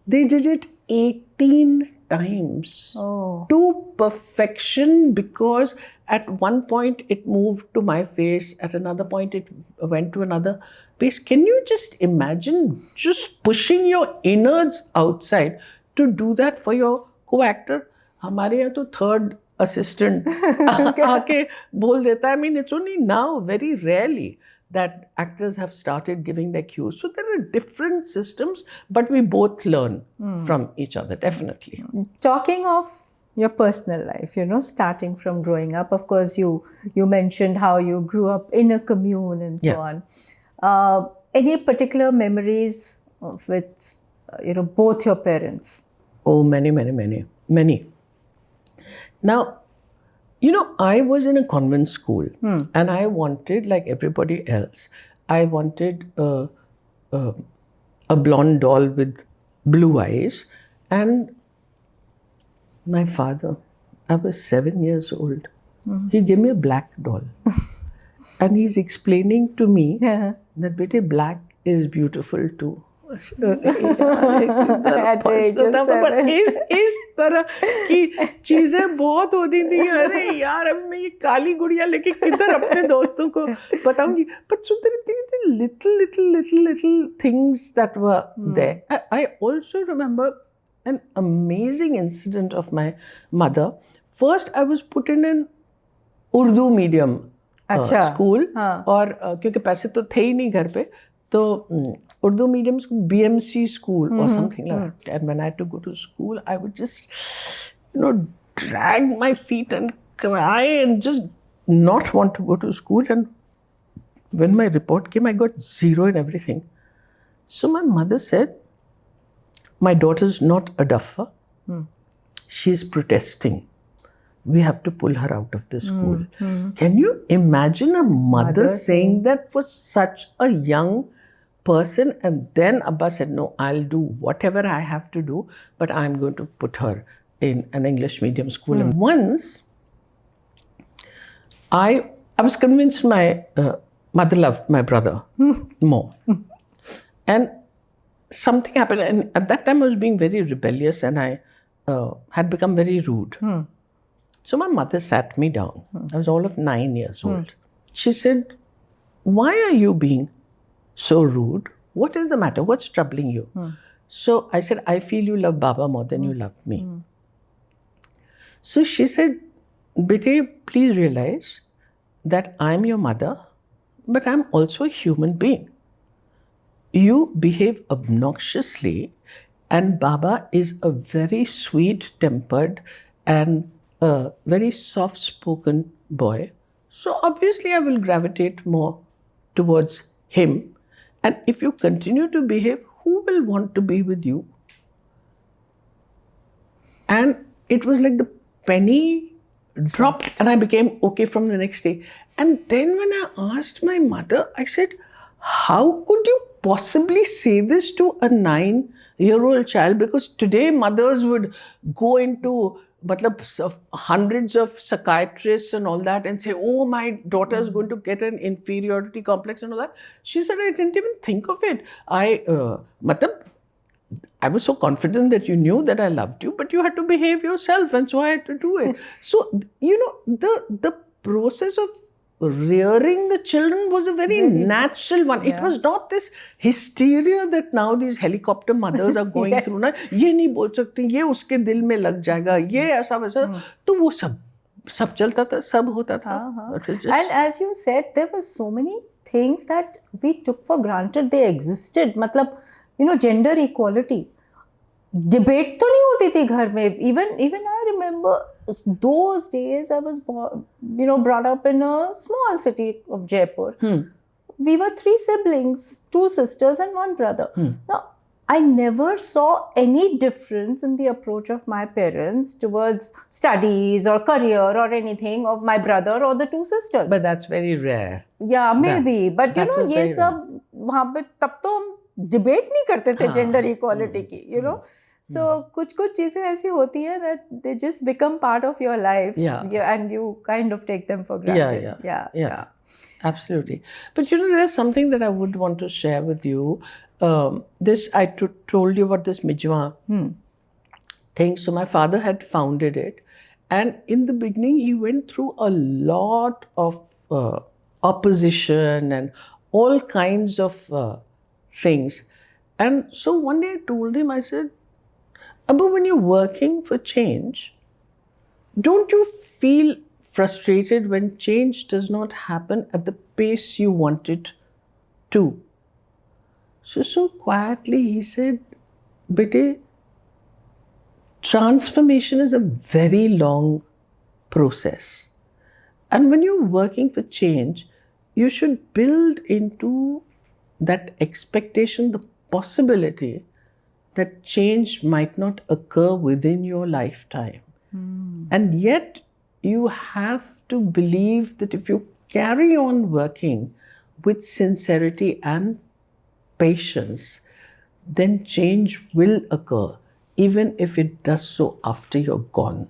They did it 18 times to perfection, because at one point it moved to my face, at another point it went to another place. Can you just imagine just pushing your innards outside to do that for your co-actor? हमारे यहाँ तो third assistant आके बोल देता है. I mean, it's only now, very rarely, that actors have started giving their cues. So there are different systems, but we both learn from each other, definitely. Talking of your personal life, starting from growing up, of course, you mentioned how you grew up in a commune and so on. Any particular memories with, both your parents? Oh, many. Now, I was in a convent school, and I wanted, like everybody else, I wanted a blonde doll with blue eyes. And my father, I was 7 years old, he gave me a black doll. And he's explaining to me that, bete, black is beautiful too. At the age of 7. इस तरह की चीजें बहुत होती थी. अरे यार, अब मैं ये काली गुड़िया लेके किधर अपने दोस्तों को बताऊंगी. But so there were little things that were there. I also remember an amazing incident of my mother. First, I was put in an Urdu medium school, और क्योंकि पैसे तो थे ही नहीं घर पे, तो Urdu medium school, BMC school or something like that. And when I had to go to school, I would just, drag my feet and cry and just not want to go to school. And when my report came, I got 0 in everything. So my mother said, my daughter's not a duffer. She's protesting. We have to pull her out of the school. Can you imagine a mother saying that for such a young person? And then Abba said, no, I'll do whatever I have to do, but I'm going to put her in an English medium school. And once, I was convinced my mother loved my brother more. And something happened, and at that time I was being very rebellious, and I had become very rude. So my mother sat me down. I was all of 9 years old. She said, why are you being so rude? What is the matter? What's troubling you? So I said, I feel you love Baba more than you love me. So she said, Bete, please realize that I'm your mother, but I'm also a human being. You behave obnoxiously, and Baba is a very sweet-tempered and a very soft-spoken boy. So obviously I will gravitate more towards him. And if you continue to behave, who will want to be with you? And it was like the penny dropped, and I became okay from the next day. And then when I asked my mother, I said, how could you possibly say this to a 9-year-old child? Because today mothers would go into hundreds of psychiatrists and all that and say, oh, my daughter is going to get an inferiority complex and all that. She said, I didn't even think of it. I was so confident that you knew that I loved you, but you had to behave yourself, and so I had to do it. So, the process of rearing the children was a very natural one. It was not this hysteria that now these helicopter mothers are going through. ना ये नहीं बोल सकती, ये उसके दिल में लग जाएगा, ये ऐसा वैसा. तो वो सब चलता था, सब होता था. And as you said, there were so many things that we took for granted they existed. मतलब, gender equality. Debate तो नहीं होती थी घर में. Even I remember those days I was brought up in a small city of Jaipur. We were 3 siblings, 2 sisters and 1 brother. Now, I never saw any difference in the approach of my parents towards studies or career or anything of my brother or the 2 sisters. But that's very rare. Yeah, maybe. But ये सब वहाँ पे तब तो हम debate नहीं करते थे जेंडर इक्वालिटी की, So कुछ चीजें ऐसी होती हैं that they just become part of your life, and you kind of take them for granted. Yeah. Absolutely. But there's something that I would want to share with you. This I told you about this Mijwa thing. So my father had founded it, and in the beginning he went through a lot of opposition and all kinds of things. And so one day I told him, I said, Abba, when you're working for change, don't you feel frustrated when change does not happen at the pace you want it to? So quietly he said, Bete, transformation is a very long process. And when you're working for change, you should build into that expectation the possibility that change might not occur within your lifetime. And yet you have to believe that if you carry on working with sincerity and patience, then change will occur, even if it does so after you're gone.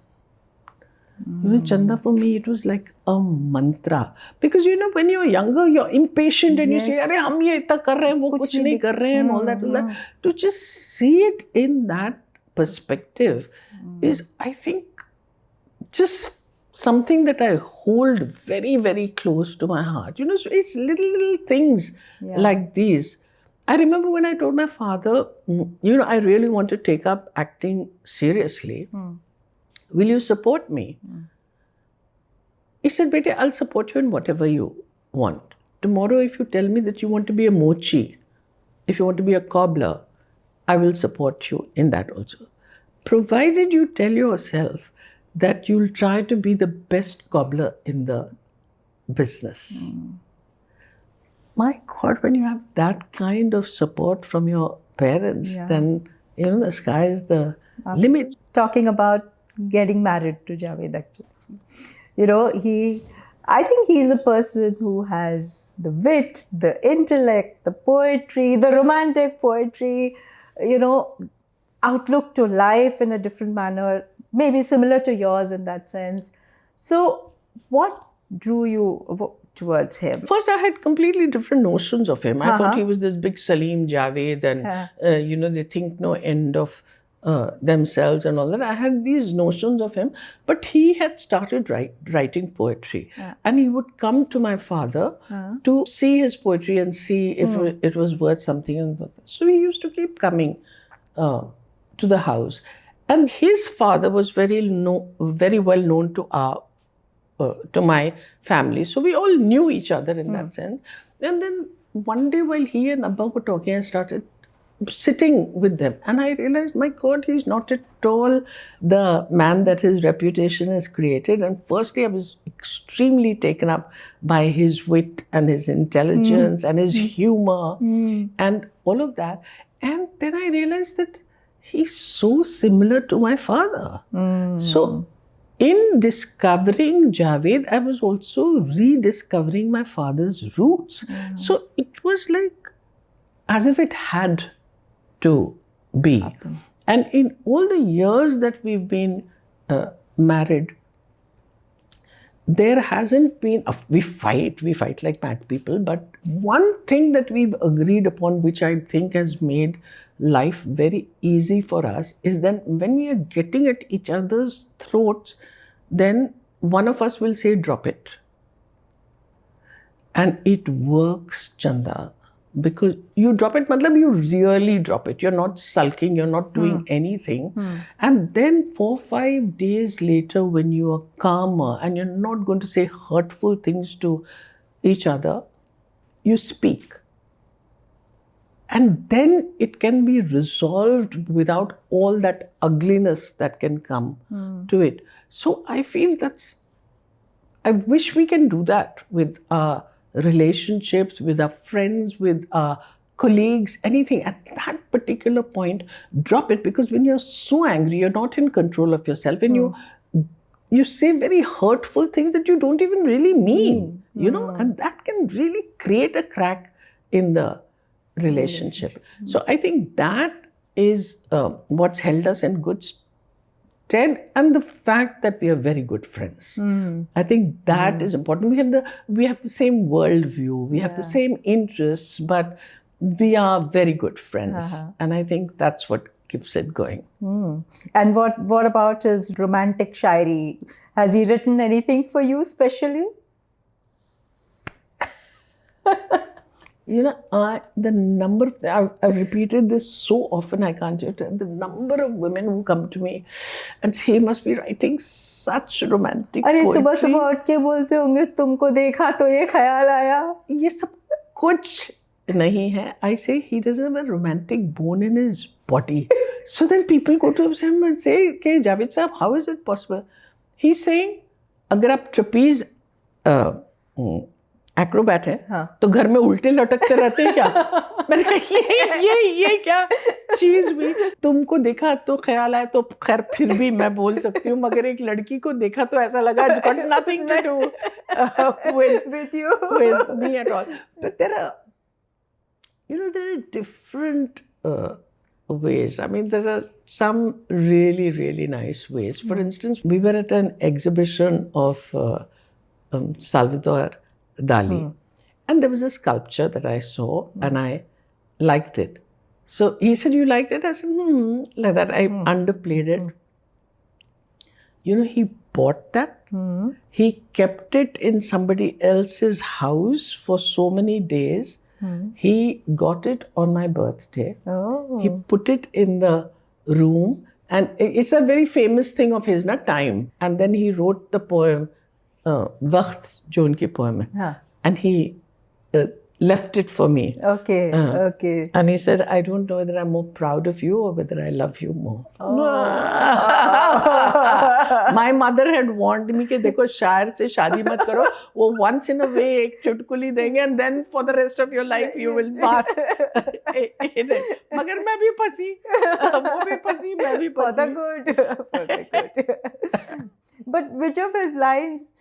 Chanda, for me, it was like a mantra. Because, when you're younger, you're impatient and you say, Arey, hum ye itna kar rahe hain, wo kuch nahi kar rahe hain, and all that. To just see it in that perspective is, I think, just something that I hold very, very close to my heart. So it's little things like these. I remember when I told my father, I really want to take up acting seriously. Will you support me? He said, Bete, I'll support you in whatever you want. Tomorrow, if you tell me that you want to be a mochi, if you want to be a cobbler, I will support you in that also. Provided you tell yourself that you'll try to be the best cobbler in the business. My God, when you have that kind of support from your parents, then, the sky is the limit. Talking about getting married to Javed, actually. I think he's a person who has the wit, the intellect, the poetry, the romantic poetry, outlook to life in a different manner, maybe similar to yours in that sense. So what drew you towards him? First, I had completely different notions of him. I thought he was this big Salim Javed and, they think no end of themselves and all that. I had these notions of him, but he had started writing poetry. And he would come to my father to see his poetry and see if it was worth something. So he used to keep coming to the house. And his father was very well known to my family. So we all knew each other in that sense. And then one day while he and Abba were talking, I started sitting with them. And I realized, my God, he's not at all the man that his reputation has created. And firstly, I was extremely taken up by his wit and his intelligence and his humor and all of that. And then I realized that he's so similar to my father. So in discovering Javed, I was also rediscovering my father's roots. So it was like as if it had to be. And in all the years that we've been married, there hasn't been, we fight like mad people, but one thing that we've agreed upon, which I think has made life very easy for us is then when we are getting at each other's throats, then one of us will say, drop it. And it works, Chanda, because you drop it, matlab you really drop it. You're not sulking, you're not doing anything. And then 4-5 days later, when you are calmer and you're not going to say hurtful things to each other, you speak. And then it can be resolved without all that ugliness that can come to it. So I feel I wish we can do that with our relationships, with our friends, with our colleagues, anything. At that particular point, drop it, because when you're so angry, you're not in control of yourself, and you say very hurtful things that you don't even really mean, you know, and that can really create a crack in the relationship. So I think that is what's held us in good stead, and the fact that we are very good friends. I think that is important. We have the same worldview, we have the same interests, but we are very good friends, and I think that's what keeps it going. And what about his romantic shairi? Has he written anything for you specially? You know, the number of, I've repeated this so often, I can't tell you, the number of women who come to me and say, he must be writing such romantic अरे poetry. सुबह सुबह उठ के बोलते होंगे, तुमको देखा तो ये ख्याल आया. ये सब कुछ नहीं है. I say he doesn't have a romantic bone in his body. So then people go to him and say, okay, Javed sahab, how is it possible? He's saying, अगर आप trapeze एक्रोबैट है, तो घर में उल्टे लटकते रहते हैं क्या? मैंने कहा ये क्या चीज भी. तुमको देखा तो ख्याल आया, तो खैर फिर भी मैं बोल सकती हूँ, मगर एक लड़की को देखा तो ऐसा लगा it's got nothing to do with you, with me at all. But there are different ways. I mean, there are some really, really nice ways. For instance, we were at an exhibition of Salvador Dali. And there was a sculpture that I saw and I liked it. So he said, you liked it? I said, like that. I underplayed it. You know, he bought that. He kept it in somebody else's house for so many days. He got it on my birthday. He put it in the room. And it's a very famous thing of his, time. And then he wrote the poem, Waqt, jo unki poem hai. And he left it for me. Okay. And he said, I don't know whether I'm more proud of you or whether I love you more. My mother had warned me कि देखो शायर से शादी मत करो, वो once in a way एक चुटकुली देंगे and then for the rest of your life you will pass in it. मगर मैं भी फंसी, वो भी फंसी, मैं भी फंसी. For the good. But which of his lines,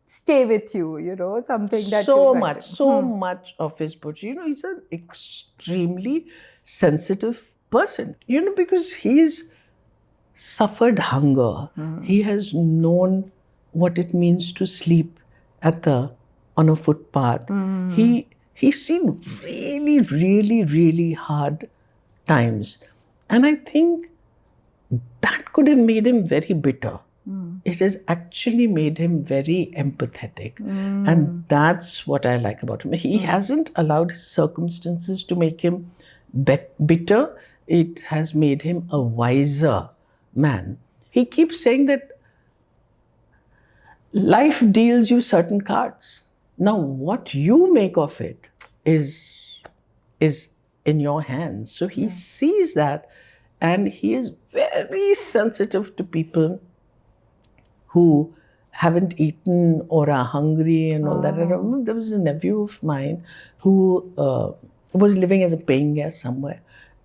stay with you, something that so much of his poetry. He's an extremely sensitive person, because he's suffered hunger. He has known what it means to sleep on a footpath. He's seen really, really, really hard times. And I think that could have made him very bitter. It has actually made him very empathetic. And that's what I like about him. He hasn't allowed his circumstances to make him bitter. It has made him a wiser man. He keeps saying that life deals you certain cards. Now, what you make of it is in your hands. So he sees that, and he is very sensitive to people who haven't eaten or are hungry and all that. I remember there was a nephew of mine who was living as a paying guest somewhere.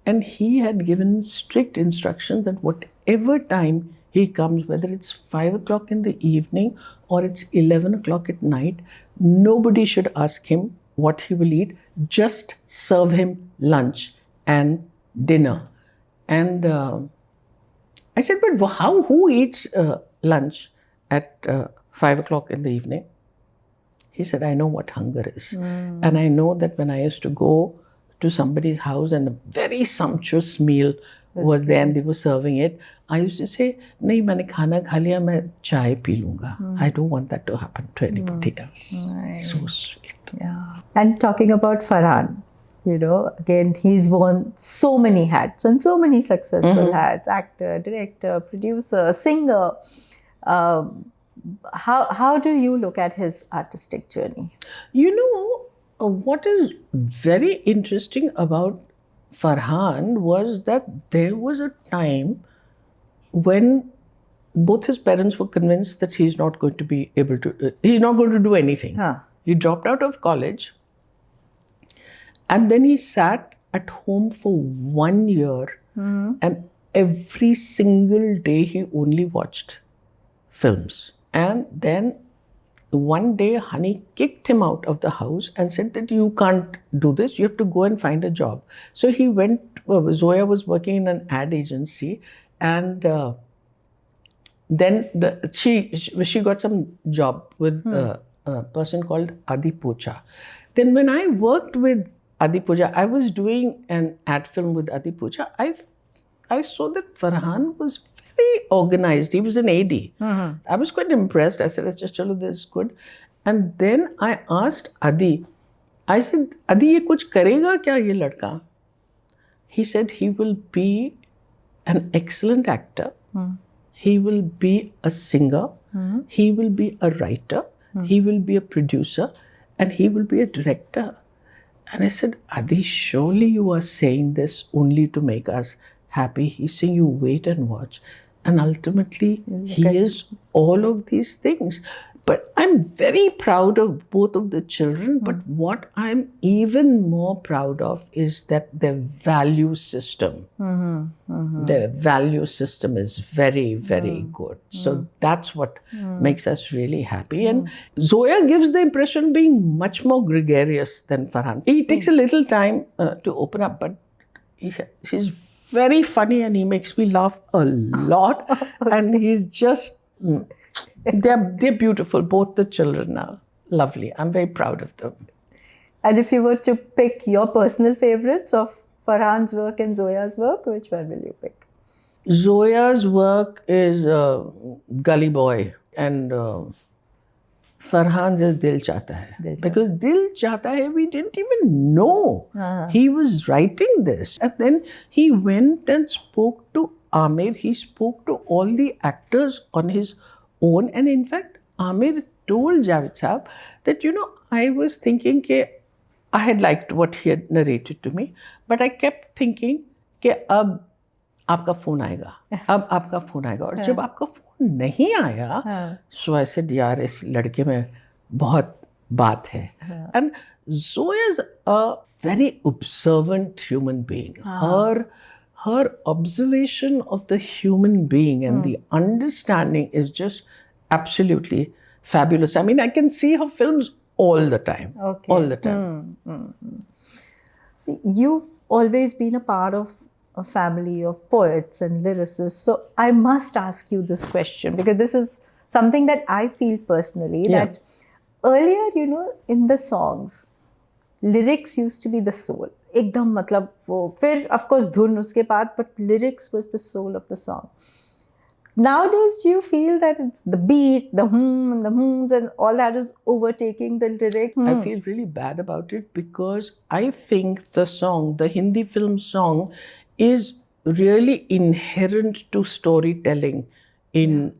And he had given strict instructions that whatever time he comes, whether it's 5 o'clock in the evening or it's 11 o'clock at night, nobody should ask him what he will eat. Just serve him lunch and dinner. And I said, but who eats lunch at 5 o'clock in the evening? He said, I know what hunger is. And I know that when I used to go to somebody's house and a very sumptuous meal was there and they were serving it, I used to say, "Nahi, maine khana kha liya, main chai pee lunga." I don't want that to happen to anybody else. So sweet. Yeah. And talking about Farhan, again, he's worn so many hats and so many successful hats: actor, director, producer, singer. How do you look at his artistic journey? What is very interesting about Farhan was that there was a time when both his parents were convinced that he's not going to be able to, he's not going to do anything. He dropped out of college and then he sat at home for 1 year and every single day he only watched films. And then one day Honey kicked him out of the house and said that you can't do this, you have to go and find a job. So he went, Zoya was working in an ad agency and then she got some job with a person called Adi Pocha. Then when I worked with Adi Pocha, I was doing an ad film with Adi Pocha. I saw that Farhan was very organized. He was an AD. I was quite impressed. I said, "Let's just chalo, this is good." And then I asked Adi, I said, "Adi, ye kuch karega kya ye ladka?" He said he will be an excellent actor. He will be a singer. He will be a writer. He will be a producer. And he will be a director. And I said, "Adi, surely you are saying this only to make us happy." He's saying, "You wait and watch." And ultimately, he is all of these things. But I'm very proud of both of the children. But what I'm even more proud of is that their value system. Their value system is very, very good. So that's what makes us really happy. And Zoya gives the impression of being much more gregarious than Farhan. He takes a little time to open up, but she's very funny and he makes me laugh a lot. And he's just... They're beautiful. Both the children are lovely. I'm very proud of them. And if you were to pick your personal favorites of Farhan's work and Zoya's work, which one will you pick? Zoya's work is Gully Boy and Farhan's is Dil Chahta Hai. Because Dil Chahta Hai, we didn't even know he was writing this. And then he went and spoke to Amir. He spoke to all the actors on his own. And in fact, Amir told Javed Saab that, I was thinking I had liked what he had narrated to me, but I kept thinking ab aapka phone aayega, ab aapka phone aayega. Aur jab aapka phone nahi aaya, so I said, yaar, is ladke mein bahut baat hai. And Zoya is a very observant human being. Her observation of the human being and the understanding is just absolutely fabulous. I mean, I can see her films all the time. All the time. See, you've always been a part of a family of poets and lyricists. So I must ask you this question because this is something that I feel personally that earlier, in the songs, lyrics used to be the soul. एकदम मतलब वो फिर of course धुन उसके बाद, but lyrics was the soul of the song. Nowadays, do you feel that it's the beat, the and the hums and all that is overtaking the lyric? I feel really bad about it because I think the song, the Hindi film song, is really inherent to storytelling in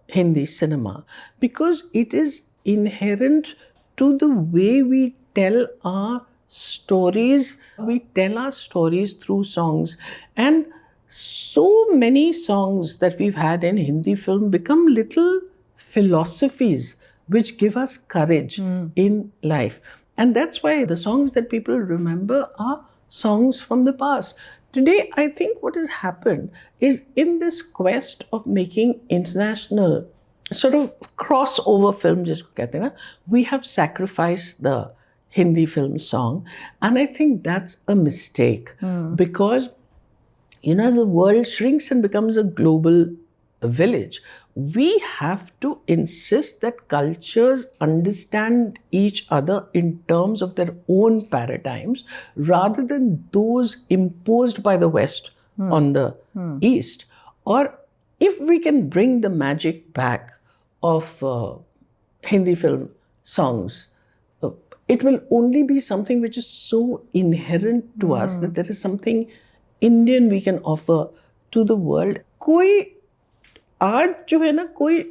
Hindi cinema because it is inherent to the way we tell our stories. We tell our stories through songs, and so many songs that we've had in Hindi film become little philosophies which give us courage in life. And that's why the songs that people remember are songs from the past. Today, I think what has happened is in this quest of making international sort of crossover film, jisko kehte hain na, we have sacrificed the Hindi film song. And I think that's a mistake because, as the world shrinks and becomes a global village. We have to insist that cultures understand each other in terms of their own paradigms rather than those imposed by the West on the East. Or if we can bring the magic back of Hindi film songs, it will only be something which is so inherent to us that there is something Indian we can offer to the world. कोई art जो है ना, कोई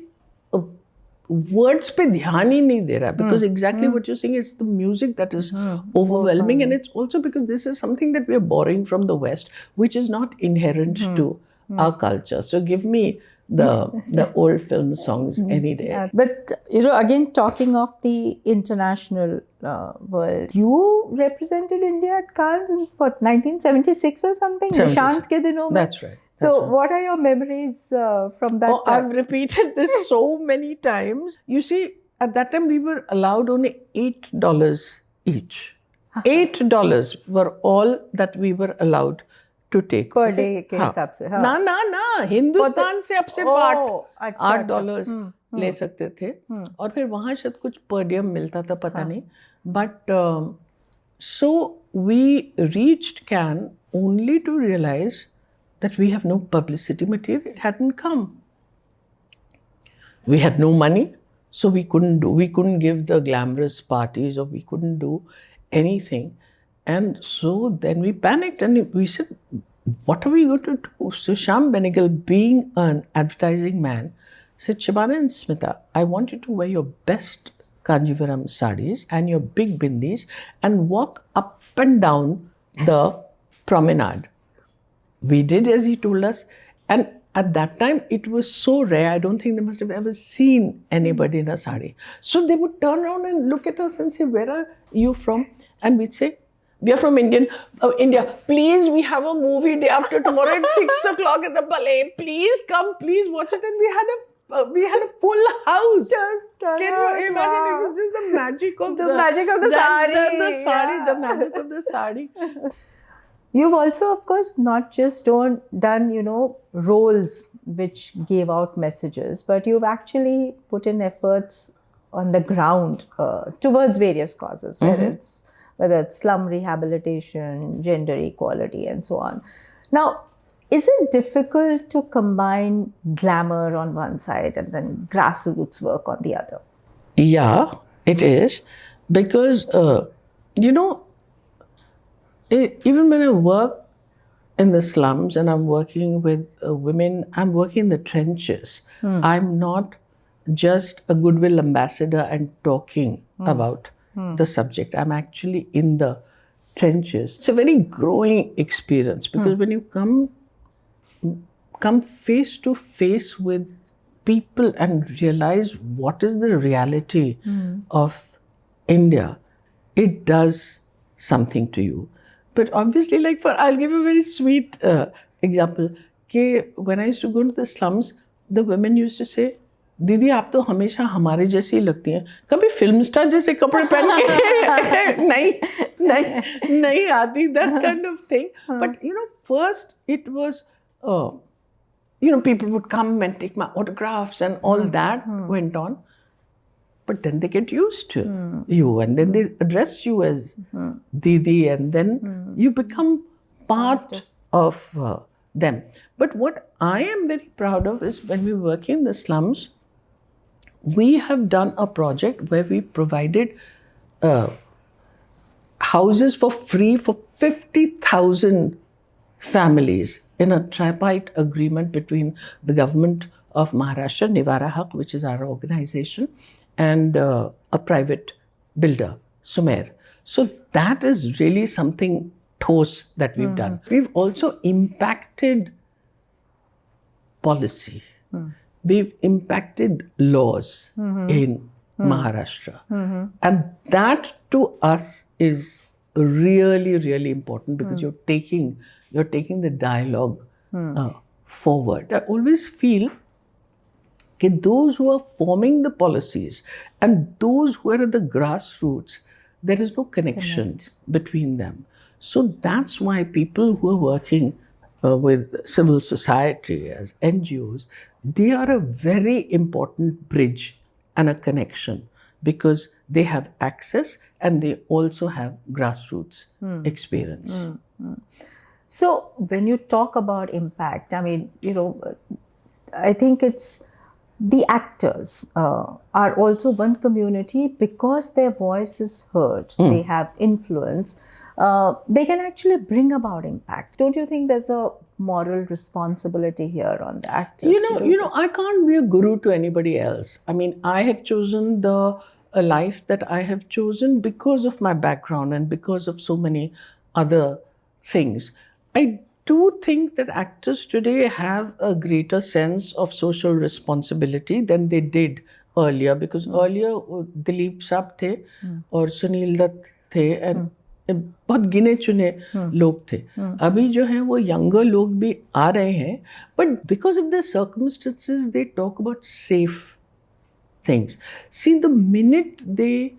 words पे ध्यान ही नहीं दे रहा, because exactly what you're saying, it's the music that is overwhelming, and it's also because this is something that we are borrowing from the West, which is not inherent to our culture. So give me the old film songs any day. Yeah. But again, talking of the international world, you represented India at Cannes in what, 1976 or something? Nishant ke dinon mein? That's right. So what are your memories from that time? I've repeated this so many times. You see, at that time we were allowed only $8 each. $8 were all that we were allowed to take. Per day के हिसाब से. ना हिंदुस्तान से अब सिर्फ $8 ले सकते थे, और फिर वहाँ शायद कुछ per diem मिलता था, पता नहीं. But so we reached Cannes only to realize that we have no publicity material. It hadn't come. We had no money, so we couldn't give the glamorous parties, or we couldn't do anything. And so then we panicked and we said, what are we going to do? So Shyam Benegal, being an advertising man, said, Shabana and Smita, I want you to wear your best Kanjivaram sarees and your big bindis and walk up and down the promenade. We did as he told us, and at that time it was so rare, I don't think they must have ever seen anybody in a sari. So they would turn around and look at us and say, where are you from? And we'd say, we are from India. Please, we have a movie day after tomorrow at 6 o'clock at the ballet. Please come, please watch it. And we had a full house. Can you imagine? It was just the magic of the magic of the sari. The magic of the sari. You've also, of course, not just done roles which gave out messages, but you've actually put in efforts on the ground towards various causes, whether it's slum rehabilitation, gender equality, and so on. Now, is it difficult to combine glamour on one side and then grassroots work on the other? Yeah, it is. Because, even when I work in the slums and I'm working with women, I'm working in the trenches. I'm not just a goodwill ambassador and talking about the subject. I'm actually in the trenches. It's a very growing experience, because when you come face to face with people and realize what is the reality of India, it does something to you. But obviously, I'll give you a very sweet example. When I used to go into the slums, the women used to say, दीदी आप तो हमेशा हमारे जैसी लगती हैं, कभी film star जैसे कपड़े पहन के नहीं आती, that kind of thing. But first it was people would come and take my autographs and all that went on. But then they get used to you, and then they address you as Didi, and then you become part of them. But what I am very proud of is when we work in the slums, we have done a project where we provided houses for free for 50,000 families in a tripartite agreement between the government of Maharashtra, Nivara Haq, which is our organization, and a private builder, Sumer. So that is really something ठोस that we've done. We've also impacted policy. We've impacted laws in Maharashtra. And that to us is really, really important, because you're taking the dialogue forward. I always feel that those who are forming the policies and those who are at the grassroots, there is no connection between them. So that's why people who are working with civil society, as NGOs, they are a very important bridge and a connection because they have access and they also have grassroots experience. So when you talk about impact, I mean, I think it's the actors are also one community because their voice is heard. They have influence. They can actually bring about impact. Don't you think there's a moral responsibility here on the actors? I can't be a guru to anybody else. I mean, I have chosen the life that I have chosen because of my background and because of so many other things. I do think that actors today have a greater sense of social responsibility than they did earlier, because earlier Dileep Saab the और Sunil Dutt थे and बहुत गिने चुने लोग थे. अभी जो है वो younger लोग भी आ रहे हैं, but because of their circumstances they talk about safe things. See, the minute they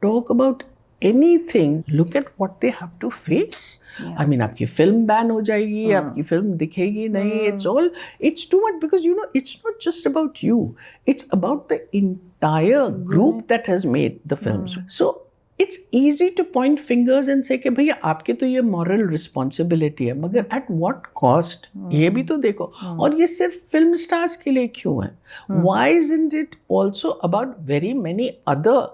talk about anything, look at what they have to face. I mean, आपकी film ban हो जाएगी, आपकी film दिखेगी नहीं. It's too much because it's not just about you. It's about the entire group that has made the films. So it's easy to point fingers and say कि भैया आपके तो ये moral responsibility है, मगर at what cost? ये भी तो देखो. और ये सिर्फ film stars के लिए क्यों है? Why isn't it also about very many other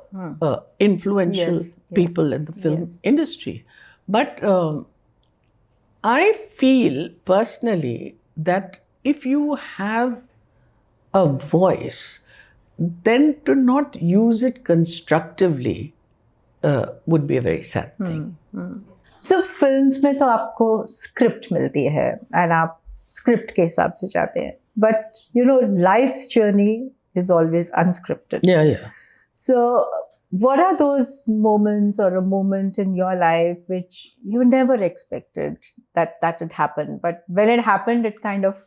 influential people in the film industry? But I feel personally that if you have a voice, then to not use it constructively would be a very sad thing. So films में तो आपको script मिलती है and आप script के हिसाब से जाते हैं. But life's journey is always unscripted. Yeah. So what are those moments or a moment in your life which you never expected that would happen, but when it happened, it kind of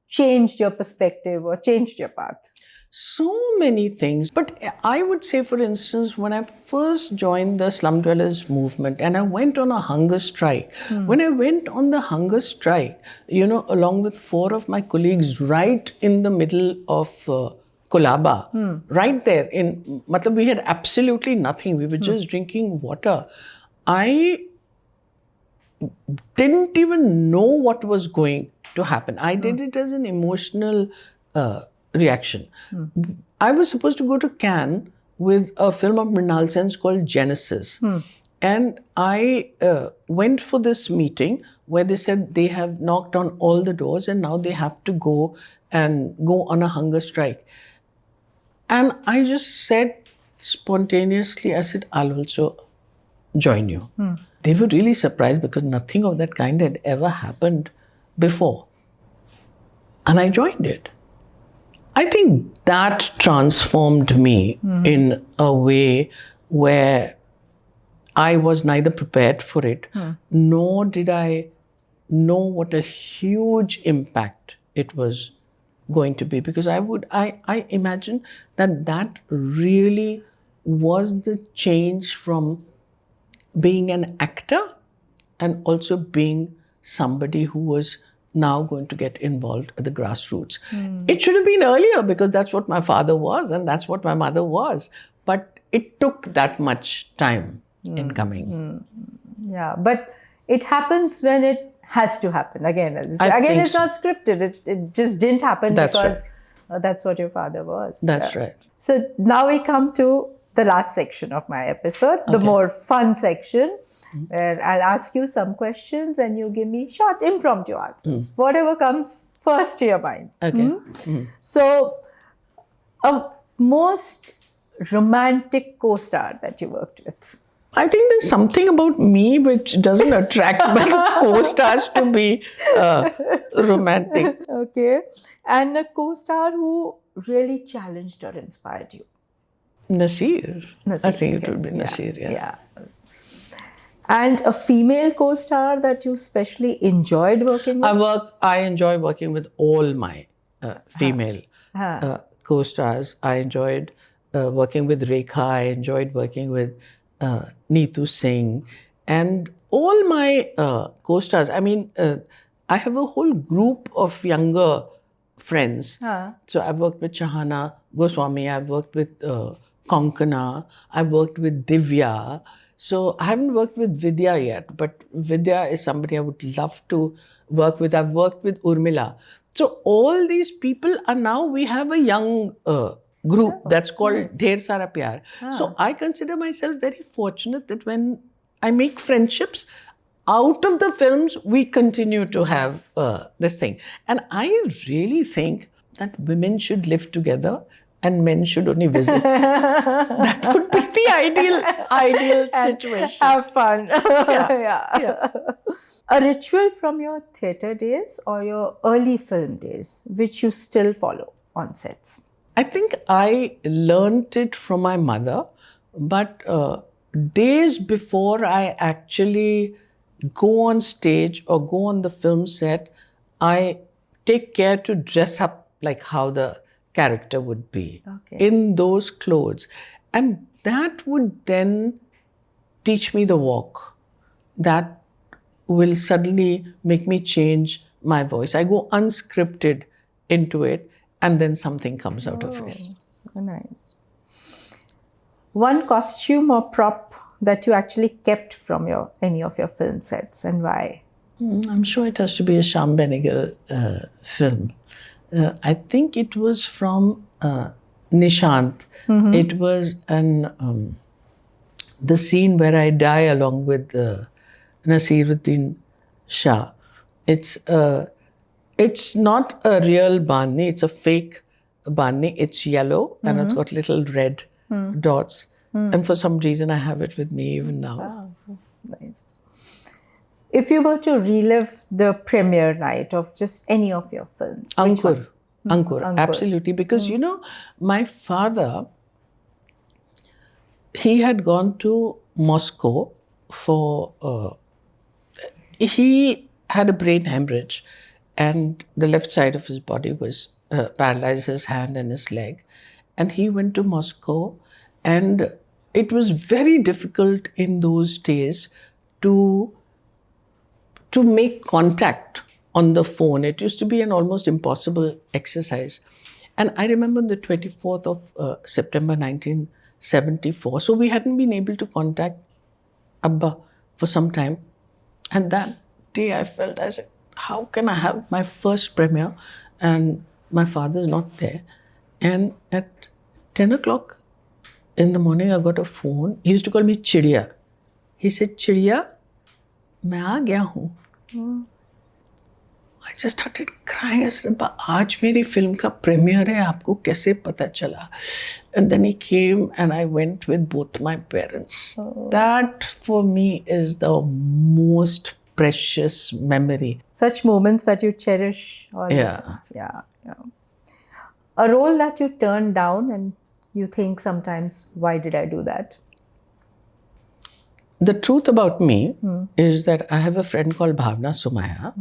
changed your perspective or changed your path? So many things. But I would say, for instance, when I first joined the slum dwellers movement and I went on a hunger strike, when I went on the hunger strike, along with 4 of my colleagues right in the middle of Kolaba, right there matlab we had absolutely nothing. We were just drinking water. I didn't even know what was going to happen. I did it as an emotional reaction. I was supposed to go to Cannes with a film of Mrinal Sen's called Genesis. And I went for this meeting where they said they have knocked on all the doors and now they have to go on a hunger strike. And I just said spontaneously, I said, I'll also join you. They were really surprised because nothing of that kind had ever happened before. And I joined it. I think that transformed me in a way where I was neither prepared for it, nor did I know what a huge impact it was going to be. Because I imagine that really was the change from being an actor and also being somebody who was now going to get involved at the grassroots. It should have been earlier because that's what my father was and that's what my mother was. But it took that much time in coming. Yeah, but it happens when it has to happen. Again, it's not scripted. It just didn't happen because that's what your father was. That's right. So now we come to the last section of my episode, the more fun section, where I'll ask you some questions and you give me short impromptu answers. Whatever comes first to your mind. Okay. So, a most romantic co-star that you worked with? I think there's something about me which doesn't attract my co-stars to be romantic. Okay. And a co-star who really challenged or inspired you? Nasir. I think it would be Nasir, yeah. And a female co-star that you especially enjoyed working with? I enjoy working with all my female co-stars. I enjoyed working with Rekha. I enjoyed working with Neetu Singh. And all my co-stars, I mean, I have a whole group of younger friends. Huh. So I've worked with Shahana Goswami, I've worked with Konkana, I've worked with Divya. So I haven't worked with Vidya yet, but Vidya is somebody I would love to work with. I've worked with Urmila. So all these people are now, we have a young group that's called nice. Dher Sara Pyar. So I consider myself very fortunate that when I make friendships, out of the films, we continue to have this thing. And I really think that women should live together and men should only visit. That would be the ideal situation. Have fun. Yeah. A ritual from your theatre days or your early film days, which you still follow on sets? I think I learned it from my mother, but days before I actually go on stage or go on the film set, I take care to dress up like how the character would be in those clothes. And that would then teach me the walk. That will suddenly make me change my voice. I go unscripted into it and then something comes out of it. So nice. One costume or prop that you actually kept from any of your film sets and why? I'm sure it has to be a Shyam Benegal film. I think it was from Nishant. It was the scene where I die along with Nasiruddin Shah. It's not a real bandhni, it's a fake bandhni. It's yellow and it's got little red dots. And for some reason, I have it with me even now. Wow, nice. If you were to relive the premiere night of just any of your films, which one? Ankur, absolutely. Because, my father, he had gone to Moscow for, he had a brain hemorrhage and the left side of his body was paralyzed, his hand and his leg. And he went to Moscow, and it was very difficult in those days to make contact on the phone. It used to be an almost impossible exercise. And I remember the 24th of September 1974. So we hadn't been able to contact Abba for some time. And that day I felt, I said, how can I have my first premiere and my father's not there? And at 10 o'clock in the morning, I got a phone. He used to call me Chidiya. He said, Chidiya, मैं आ गया हूँ. I just started crying. I said, आज मेरी film का premiere है, आपको कैसे पता चला? And then he came and I went with both my parents. That for me is the most precious memory. Such moments that you cherish. Yeah. A role that you turned down and you think sometimes, why did I do that? The truth about me is that I have a friend called Bhavna Sumaya.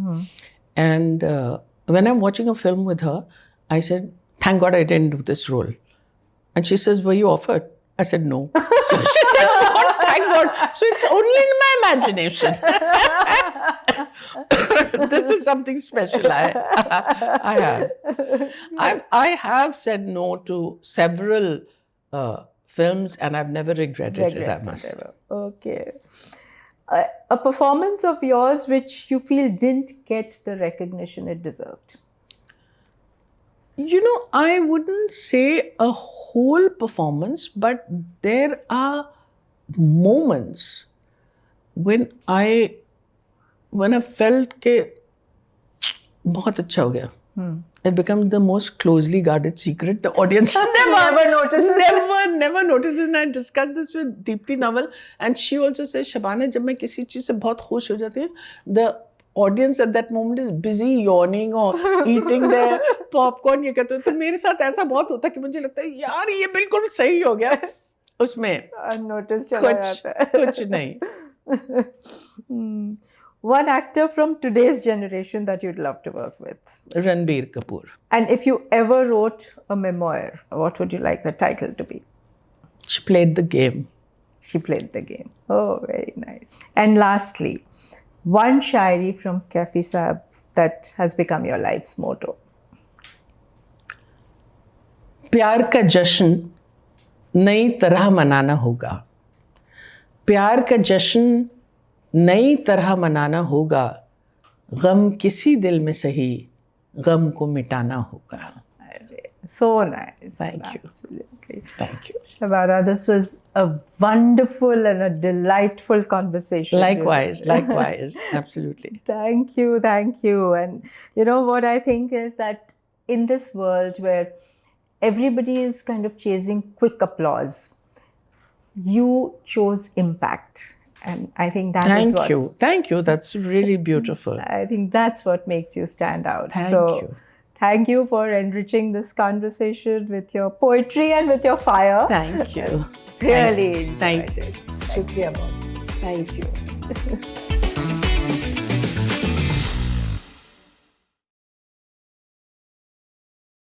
And when I'm watching a film with her, I said, thank God I didn't do this role. And she says, were you offered? I said, no. So she said, oh, thank God. So it's only in my imagination. This is something special I have. I have said no to several films and I've never regretted it, I must say. Okay. A performance of yours which you feel didn't get the recognition it deserved? I wouldn't say a whole performance, but there are moments when I felt that बहुत अच्छा हो गया. It becomes the most closely guarded secret. The audience never notices. And I discussed this with Deepti Naval, and she also says, Shabana, जब मैं किसी चीज से बहुत खुश हो जाती हूँ, the audience at that moment is busy yawning or eating their popcorn. ये कहते हैं, तो मेरे साथ ऐसा बहुत होता है कि मुझे लगता है यार ये बिल्कुल सही हो गया. उसमें unnoticed चला जाता है. कुछ नहीं. One actor from today's generation that you'd love to work with? Ranbir Kapoor. And if you ever wrote a memoir, what would you like the title to be? She played the game. She played the game. Oh, very nice. And lastly, one shairi from Kaifi Saab that has become your life's motto? प्यार का जश्न नई तरह मनाना होगा. प्यार का जश्न नई तरह मनाना होगा. गम किसी दिल में सही, गम को मिटाना होगा. So nice. Thank you. Absolutely. Thank you. Shabana, this was a wonderful and a delightful conversation. Likewise, likewise. Absolutely. Thank you, thank you. And you know what I think is that in this world where everybody is kind of chasing quick applause, you chose impact. And I think that is what... Thank you. Thank you. That's really beautiful. I think that's what makes you stand out. Thank so, you. Thank you for enriching this conversation with your poetry and with your fire. Thank you. Really Thank enjoyed you. it. Shukriya, Mom. Thank you.